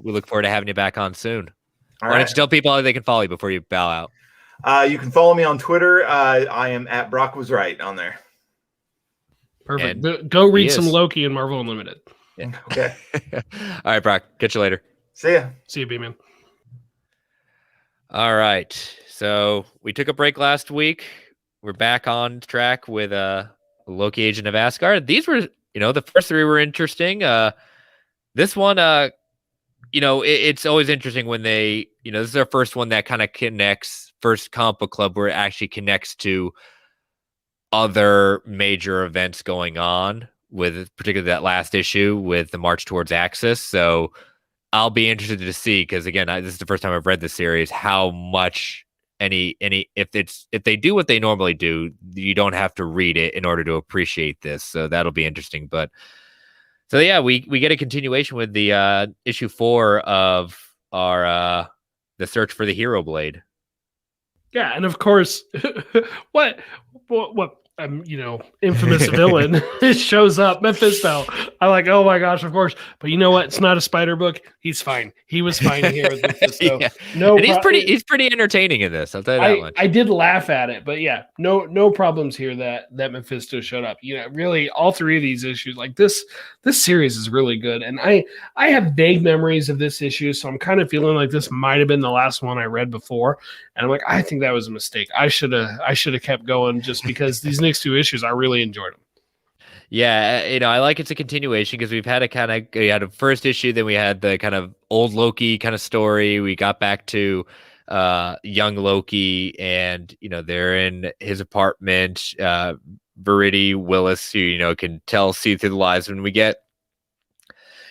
we look forward to having you back on soon. Why don't you tell people how they can follow you before you bow out? You can follow me on Twitter. I am at Brock Was Right on there. Perfect. Go read some Loki and Marvel Unlimited. Yeah. Okay. All right, Brock. Catch you later. See ya. See you, B-Man. All right. So we took a break last week. We're back on track with Loki, Agent of Asgard. These were, the first 3 were interesting. This one, it's always interesting when they, this is our first one that kind of connects, first comic book club where it actually connects to other major events going on with particularly that last issue with the March Towards Axis. So I'll be interested to see, because again, this is the first time I've read the series, how much if they do what they normally do, you don't have to read it in order to appreciate this. So that'll be interesting. But so yeah, we get a continuation with the issue 4 of our the search for the Hero Blade. Yeah, and of course, what infamous villain shows up, Mephisto. I'm like, oh my gosh, of course. But you know what? It's not a spider book. He's fine. He was fine here with Mephisto. Yeah. No, and he's pretty entertaining in this. I'll tell you that much. I did laugh at it, but yeah, no problems here that Mephisto showed up. Really, all 3 of these issues, like this series is really good, and I have vague memories of this issue, so I'm kind of feeling like this might have been the last one I read before, and I'm like, I think that was a mistake. I should have kept going, just because these next 2 issues I really enjoyed them. Yeah, I like it's a continuation, because we've had we had a first issue, then we had the kind of old Loki kind of story. We got back to young Loki, and they're in his apartment. Verity Willis, who can see through the lies. When we get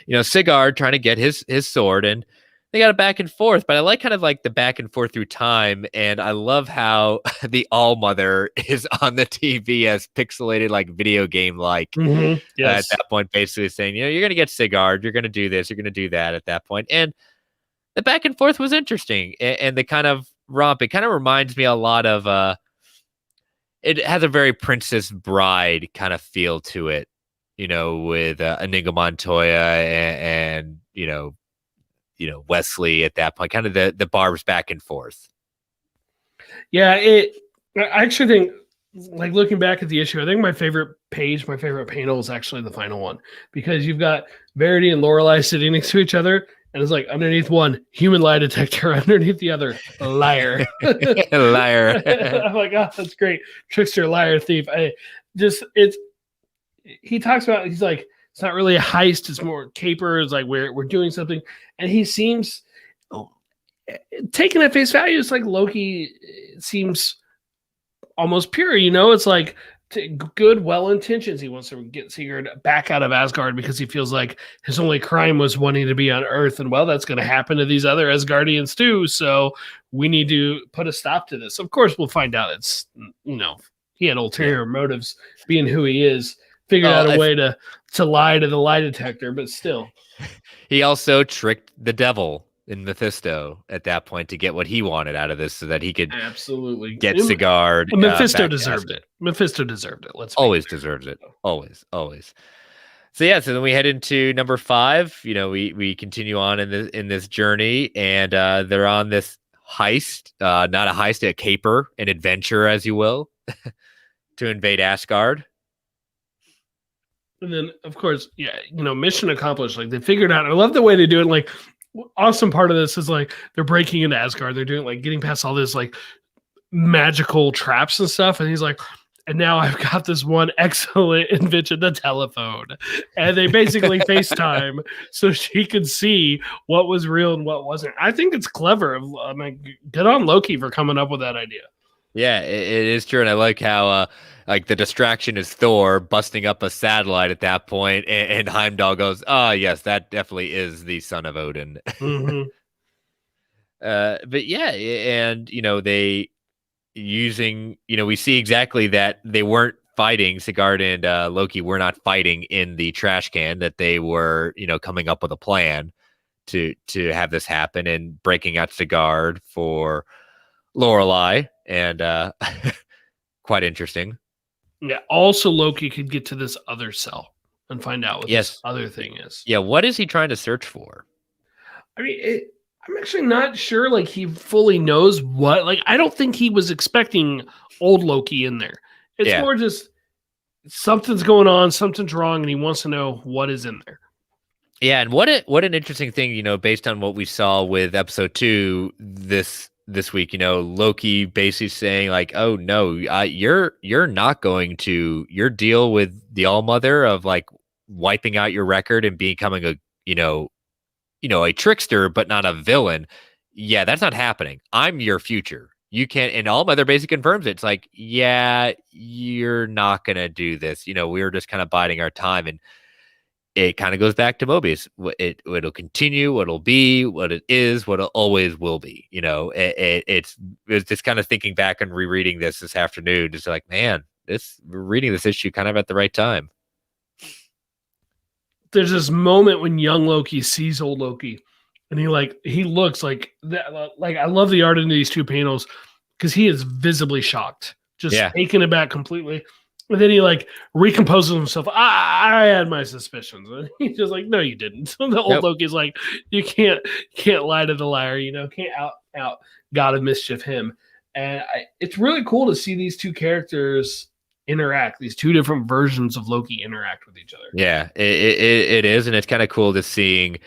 Sigurd trying to get his sword, and they got a back and forth, but I like kind of like the back and forth through time. And I love how the All Mother is on the TV as pixelated, like video game, yes. At that point, basically saying, you're going to get Sigurd, you're going to do this, you're going to do that at that point. And the back and forth was interesting. And the kind of romp, it kind of reminds me a lot of, it has a very Princess Bride kind of feel to it, with Inigo Montoya and Wesley at that point, kind of the barbs back and forth. Yeah, I actually think, like, looking back at the issue, I think my favorite panel is actually the final one, because you've got Verity and Lorelei sitting next to each other, and it's like underneath one, human lie detector, underneath the other, liar. Liar. I'm like, oh, that's great. Trickster, liar, thief. He talks about, he's like, it's not really a heist, it's more caper. It's like we're doing something. And he seems, taken at face value, it's like Loki seems almost pure, It's like good, well-intentions. He wants to get Sigurd back out of Asgard because he feels like his only crime was wanting to be on Earth. And well, that's going to happen to these other Asgardians too. So we need to put a stop to this. Of course, we'll find out it's, he had ulterior motives, being who he is. Figured out a way to lie to the lie detector, but still. He also tricked the devil in Mephisto at that point to get what he wanted out of this, so that he could absolutely get Sigurd. Mephisto deserved it. Mephisto deserved it. Always deserves it. Always. So yeah, so then we head into number 5. We continue on in this journey, and they're on this heist, not a heist, a caper, an adventure, as you will, to invade Asgard. And then, of course, mission accomplished. Like, they figured out. I love the way they do it. Like, awesome part of this is like they're breaking into Asgard. They're doing getting past all this like magical traps and stuff. And he's like, and now I've got this one excellent invention, the telephone. And they basically FaceTime so she could see what was real and what wasn't. I think it's clever. I mean, good on Loki for coming up with that idea. Yeah, it is true. And I like how the distraction is Thor busting up a satellite at that point, and Heimdall goes, "Oh yes, that definitely is the son of Odin." Mm-hmm. But yeah, and they using we see exactly that they weren't fighting. Sigurd and Loki were not fighting in the trash can. That they were coming up with a plan to have this happen, and breaking out Sigurd for Lorelei, and quite interesting. Yeah. Also, Loki could get to this other cell and find out what this other thing is. Yeah. What is he trying to search for? I mean, I'm actually not sure. Like, he fully knows what. Like, I don't think he was expecting old Loki in there. It's more just something's going on, something's wrong, and he wants to know what is in there. Yeah, and what an interesting thing, based on what we saw with episode 2 this week, Loki basically saying like, oh no, you're not going to, your deal with the All Mother of like wiping out your record and becoming a a trickster but not a villain, yeah, that's not happening. I'm your future. you can't, and All Mother basically confirms it. It's like, yeah, you're not gonna do this. We were just kind of biding our time, and it kind of goes back to Mobius. It'll continue, what'll be, what it is, what it always will be. It's just kind of thinking back and rereading this afternoon. Just like, man, we're reading this issue kind of at the right time. There's this moment when young Loki sees old Loki, and he looks like that. Like, I love the art in these two panels because he is visibly shocked, just taken aback completely. And then he recomposes himself. I had my suspicions. And he's just like, no, you didn't. The old Loki's like, you can't lie to the liar. Can't out God of mischief him. And it's really cool to see these two characters interact. These two different versions of Loki interact with each other. Yeah, it is, and it's kind of cool to seeing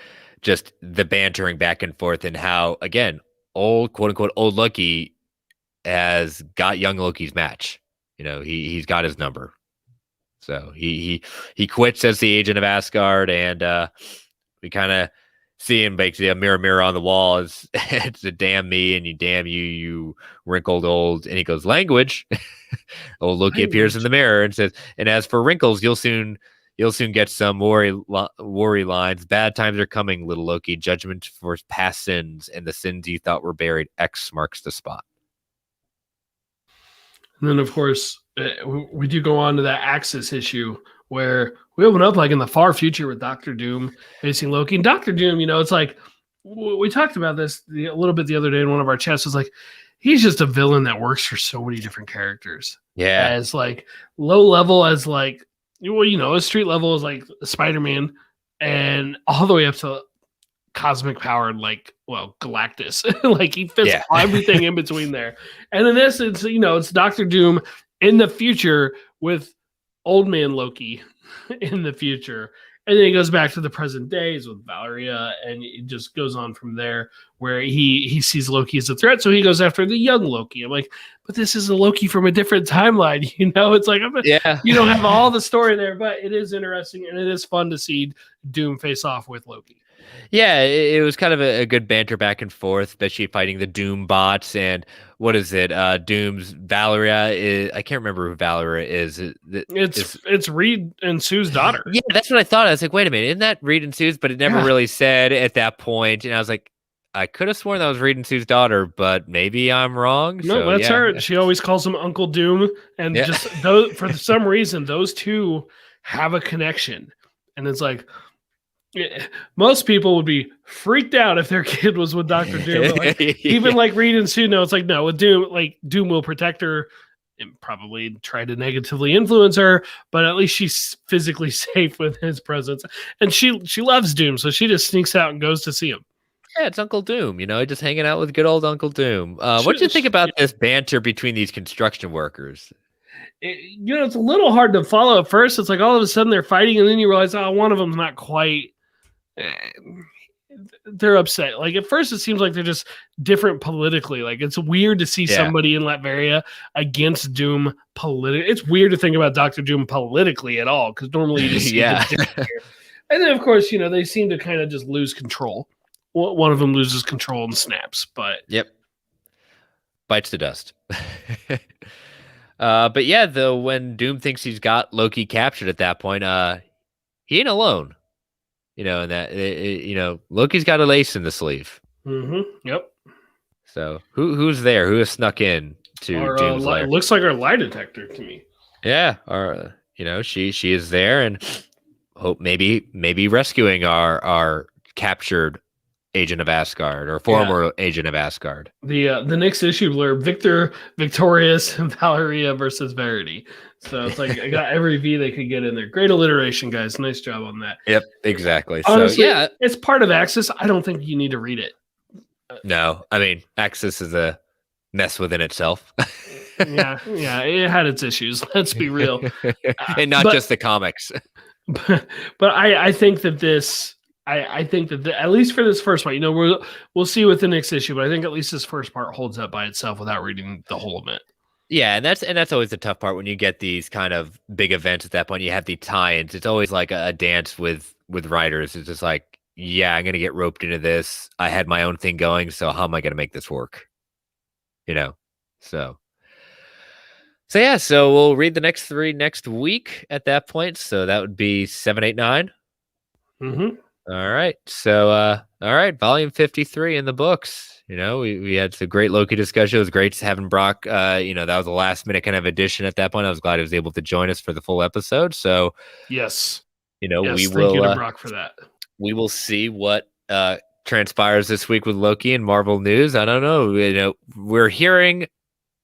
just the bantering back and forth, and how, again, old, quote unquote, old Loki has got young Loki's match. He's got his number. So he quits as the agent of Asgard, and we kind of see him basically a mirror on the wall. It's a damn me and you damn you wrinkled old. And he goes, language. Old Loki appears in the mirror and says, and as for wrinkles, you'll soon get some worry lines. Bad times are coming, little Loki. Judgment for past sins and the sins you thought were buried. X marks the spot. And then, of course, we do go on to that Axis issue where we open up in the far future with Doctor Doom facing Loki. And Doctor Doom, it's like, we talked about this a little bit the other day in one of our chats. It's like, he's just a villain that works for so many different characters. Yeah. As low level as a street level is Spider-Man, and all the way up to cosmic powered Galactus. He fits everything in between there. And in this, it's Doctor Doom in the future with old man Loki in the future. And then he goes back to the present days with Valeria, and it just goes on from there, where he sees Loki as a threat, so he goes after the young Loki. I'm like, but this is a Loki from a different timeline, It's like, you don't have all the story there, but it is interesting, and it is fun to see Doom face off with Loki. Yeah, it was kind of a good banter back and forth, especially fighting the Doom bots. And what is it? Doom's Valeria I can't remember who Valeria is. It's Reed and Sue's daughter. Yeah, that's what I thought. I was like, wait a minute, isn't that Reed and Sue's? But it never really said at that point. And I was like, I could have sworn that was Reed and Sue's daughter, but maybe I'm wrong. No, that's her. She always calls him Uncle Doom. And just for some reason, those two have a connection. And it's like, most people would be freaked out if their kid was with Dr. Doom. Even Reed and Sue know, it's like, no, with Doom, Doom will protect her and probably try to negatively influence her, but at least she's physically safe with his presence. And she loves Doom, so she just sneaks out and goes to see him. Yeah, it's Uncle Doom, just hanging out with good old Uncle Doom. What do you think about this banter between these construction workers? It's a little hard to follow at first. It's like all of a sudden they're fighting, and then you realize, one of them's not quite. They're upset. At first it seems like they're just different politically. It's weird to see somebody in Latveria against Doom politically. It's weird to think about Dr. Doom politically at all, because normally you just see and then of course they seem to kind of just lose control. One of them loses control and snaps, but bites the dust. But yeah, though, when Doom thinks he's got Loki captured at that point, he ain't alone. And that Loki's got a lace in the sleeve. Mm-hmm. Yep. So who's there? Who has snuck in to Doom's lair? It looks like our lie detector to me. Yeah. Or she is there, and hope maybe rescuing our captured agent of Asgard, or former agent of Asgard. The next issue blurb: Victor, Victorious, and Valeria versus Verity. So it's I got every V they could get in there. Great alliteration, guys. Nice job on that. Yep, exactly. Honestly, so it's part of Axis. I don't think you need to read it. No, I mean, Axis is a mess within itself. yeah, it had its issues. Let's be real, and not just the comics. But I think that this. I think that at least for this first part, we'll see with the next issue, but I think at least this first part holds up by itself without reading the whole of it. Yeah, and that's always the tough part when you get these kind of big events. At that point, you have the tie-ins. It's always like a dance with writers. It's just like, I'm going to get roped into this. I had my own thing going, so how am I going to make this work? So yeah, so we'll read the next 3 next week at that point. So that would be 7, 8, 9. Mm-hmm. All right. So all right, volume 53 in the books. We had some great Loki discussion. It was great having Brock. That was a last minute kind of addition at that point. I was glad he was able to join us for the full episode. So yes. we Thank you to Brock for that. We will see what transpires this week with Loki and Marvel news. I don't know. We're hearing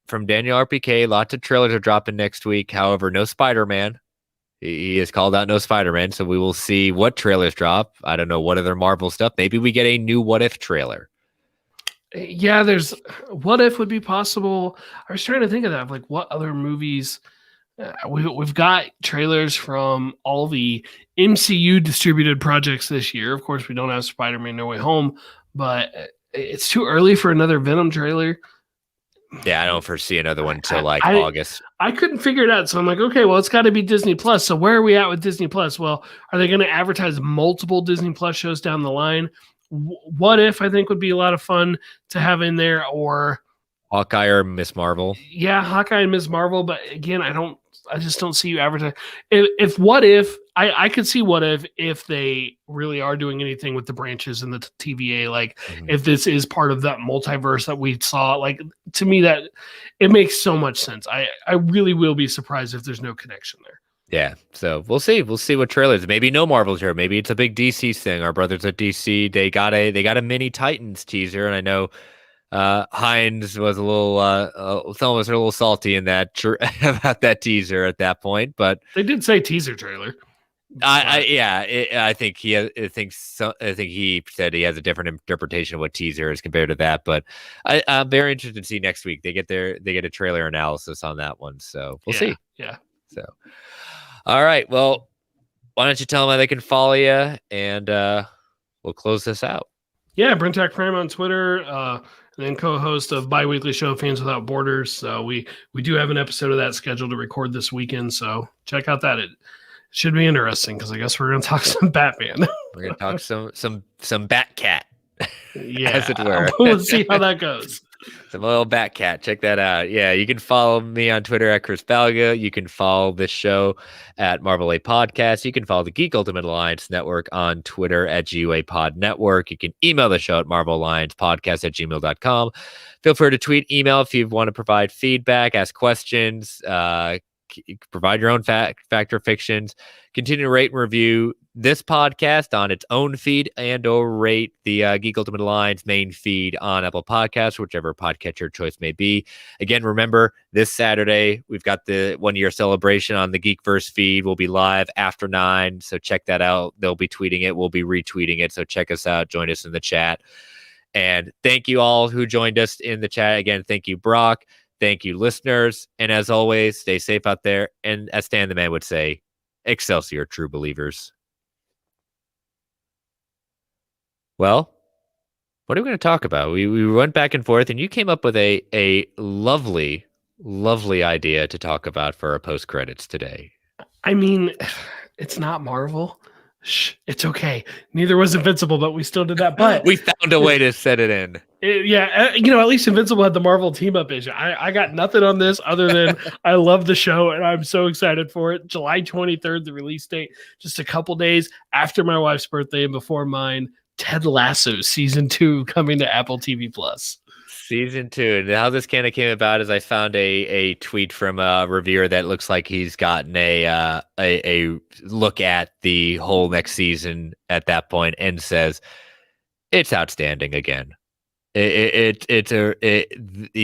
from Daniel RPK, lots of trailers are dropping next week. However, no Spider-Man. He has called out no Spider-Man, so we will see what trailers drop. I don't know what other Marvel stuff. Maybe we get a new What If trailer. Yeah, there's What If would be possible. I was trying to think of that, like what other movies. We've got trailers from all the MCU distributed projects this year. Of course, we don't have Spider-Man No Way Home, but it's too early for another Venom trailer. Yeah, I don't foresee another one until August. I couldn't figure it out. So I'm like, okay, well, it's got to be Disney Plus. So where are we at with Disney Plus? Well, are they going to advertise multiple Disney Plus shows down the line? What If, I think, would be a lot of fun to have in there, or Hawkeye or Miss Marvel. Yeah, Hawkeye and Miss Marvel. But again, I just don't see you advertise. If What If, I could see What If they really are doing anything with the branches and the TVA, like if this is part of that multiverse that we saw, like to me that it makes so much sense. I really will be surprised if there's no connection there. Yeah, so we'll see. We'll see what trailers. Maybe no Marvel's here. Maybe it's a big DC thing. Our brothers at DC, they got a mini Titans teaser, and I know Hines was a little some of us are a little salty in that about that teaser at that point, but they did say teaser trailer. I think he said he has a different interpretation of what teaser is compared to that, but I'm very interested to see next week. They get a trailer analysis on that one, so we'll see. Yeah. So, all right. Well, why don't you tell them how they can follow you, and we'll close this out. Yeah, Brentak Prime on Twitter, and then co-host of bi-weekly show Fans Without Borders. So we do have an episode of that scheduled to record this weekend. So check out that. It should be interesting because I guess we're going to talk some Batman. We're going to talk some Batcat, yeah, as it were. We'll see how that goes. Some little Batcat. Check that out. Yeah, you can follow me on Twitter at Chris Balga. You can follow this show at Marvel A Podcast. You can follow the Geek Ultimate Alliance Network on Twitter at GUA Pod Network. You can email the show at marvelalliancepodcast@gmail.com. Feel free to tweet, email if you want to provide feedback, ask questions, provide your own fact or fictions. Continue to rate and review this podcast on its own feed and or rate the Geek Ultimate Alliance main feed on Apple Podcasts, whichever podcatcher choice may be. Again, remember, this Saturday, we've got the 1-year celebration on the Geekverse feed. We'll be live after 9, so check that out. They'll be tweeting it. We'll be retweeting it, so check us out. Join us in the chat. And thank you all who joined us in the chat. Again, thank you, Brock. Thank you, listeners. And as always, stay safe out there. And as Stan the Man would say, Excelsior, true believers. Well, what are we going to talk about? We went back and forth, and you came up with a lovely, lovely idea to talk about for our post-credits today. I mean, it's not Marvel. Shh, it's okay. Neither was Invincible, but we still did that. But we found a way to set it in. At least Invincible had the Marvel team-up issue. I got nothing on this other than I love the show, and I'm so excited for it. July 23rd, the release date, just a couple days after my wife's birthday and before mine. Ted Lasso Season 2 coming to Apple TV+. Season 2. And how this kind of came about is I found a tweet from a reviewer that looks like he's gotten a look at the whole next season at that point and says, it's outstanding again. He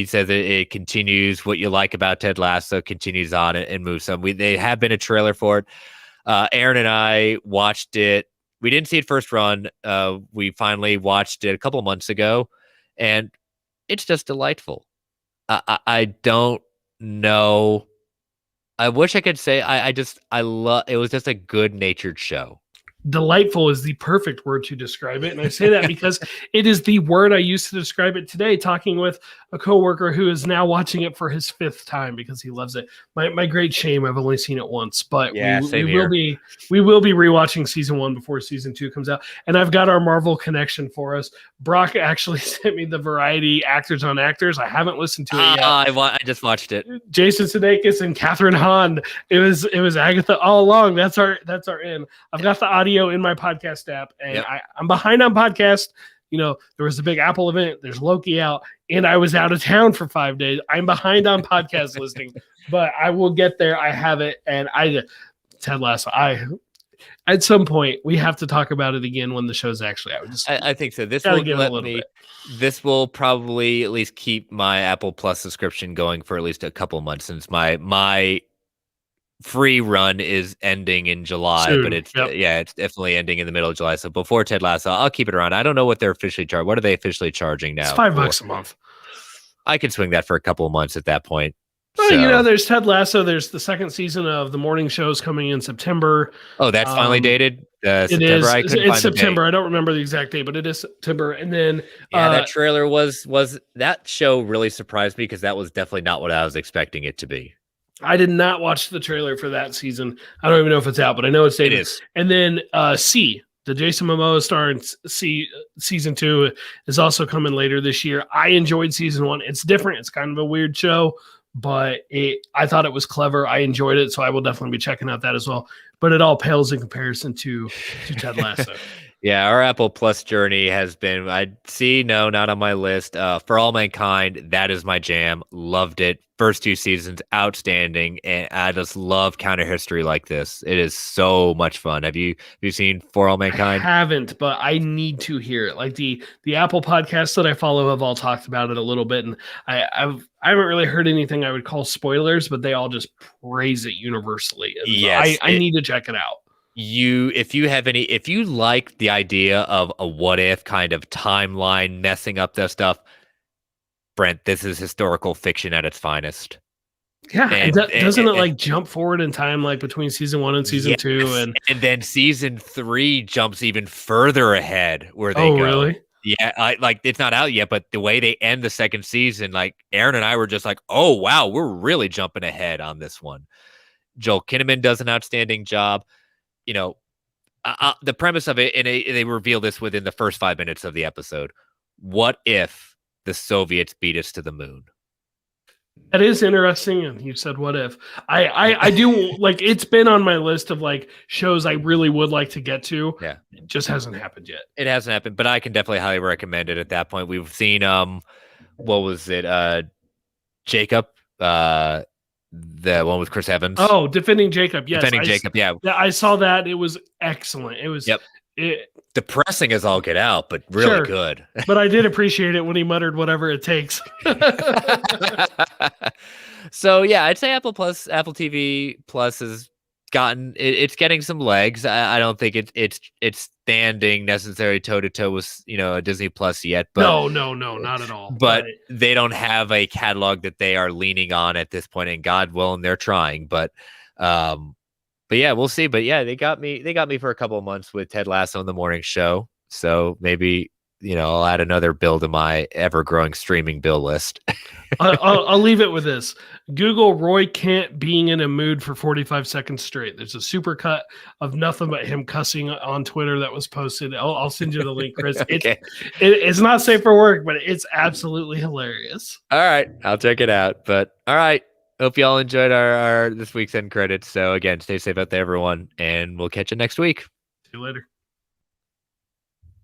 says it continues what you like about Ted Lasso, continues on and moves on. They have been a trailer for it. Aaron and I watched it. We didn't see it first run. We finally watched it a couple of months ago, and it's just delightful. I don't know. I wish I could say I love. It was just a good-natured show. Delightful is the perfect word to describe it. And I say that because it is the word I used to describe it today, talking with a coworker who is now watching it for his 5th time because he loves it. My great shame, I've only seen it once, but Yeah, we same will here. be rewatching season 1 before season 2 comes out. And I've got our Marvel connection for us. Brock actually sent me the Variety Actors on Actors. I haven't listened to it yet. I just watched it. Jason Sudeikis and Catherine Hahn. It was Agatha all along. That's our in. I've got the audio in my podcast app, and Yep. I'm behind on podcast. You know, there was a big Apple event. There's Loki out, and I was out of town for 5 days. I'm behind on podcast listening, but I will get there. I have it, and Ted Lasso. At some point we have to talk about it again when the show's actually out. I think so. This gotta will give it a let little me. bit. This will probably at least keep my Apple Plus subscription going for at least a couple months, since my free run is ending in July, Soon, but it's yep. it's definitely ending in the middle of July. So before Ted Lasso, I'll keep it around. I don't know what they're officially charging. What are they officially charging now? It's $5 a month. I can swing that for a couple of months at that point. Well, So- you know, there's Ted Lasso. There's the 2nd season of the morning shows coming in September. Oh, that's finally dated. It September. is. I couldn't It's find the date. September. I don't remember the exact date, but it is September. And then Yeah, that trailer was that show really surprised me, because that was definitely not what I was expecting it to be. I did not watch the trailer for that season. I don't even know if it's out, but I know it's dated. It is. And then C, the Jason Momoa star in C season 2 is also coming later this year. I enjoyed season 1. It's different. It's kind of a weird show, but I thought it was clever. I enjoyed it, so I will definitely be checking out that as well. But it all pales in comparison to Ted Lasso. Yeah, our Apple Plus journey has been, no, not on my list. For All Mankind, that is my jam. Loved it. First 2 seasons, outstanding. And I just love counter history like this. It is so much fun. Have you seen For All I Mankind? haven't, but I need to hear it. Like the Apple podcasts that I follow have all talked about it a little bit, and I haven't really heard anything I would call spoilers, but they all just praise it universally. And Yes, I need to check it out. If you like the idea of a what if kind of timeline messing up this stuff, Brent, this is historical fiction at its finest. Yeah, And- doesn't it and- like jump forward in time, like between season 1 and season 2? Yes, And then season 3 jumps even further ahead where they go. really? Yeah, it's not out yet, but the way they end the 2nd season, like Aaron and I were just like, oh wow, we're really jumping ahead on this one. Joel Kinnaman does an outstanding job. You know, the premise of it, and they reveal this within the first 5 minutes of the episode. What if the Soviets beat us to the moon? That is interesting. And you said, what if? I do like, it's been on my list of like shows I really would like to get to. Yeah. It just hasn't happened yet. It hasn't happened, but I can definitely highly recommend it at that point. We've seen, what was it? Jacob, the one with Chris Evans. Oh, Defending Jacob. Yes. Defending Jacob. Yeah. I saw that. It was excellent. It was, Yep. Depressing as all get out, but really Sure. good. But I did appreciate it when he muttered whatever it takes. So yeah, I'd say Apple TV Plus has gotten it's getting some legs. I don't think it's standing necessarily toe to toe with a Disney Plus yet, but No, not at all. but they don't have a catalog that they are leaning on at this point, and God willing, they're trying. But yeah, we'll see. But yeah, they got me for a couple of months with Ted Lasso and the morning show. So maybe I'll add another bill to my ever-growing streaming bill list. I'll leave it with this. Google Roy Kent being in a mood for 45 seconds straight. There's a super cut of nothing but him cussing on Twitter that was posted. I'll send you the link, Chris. Okay. It's not safe for work, but it's absolutely hilarious. All right, I'll check it out. But all right, hope y'all enjoyed our this week's end credits. So again, stay safe out there, everyone, and we'll catch you next week. See you later.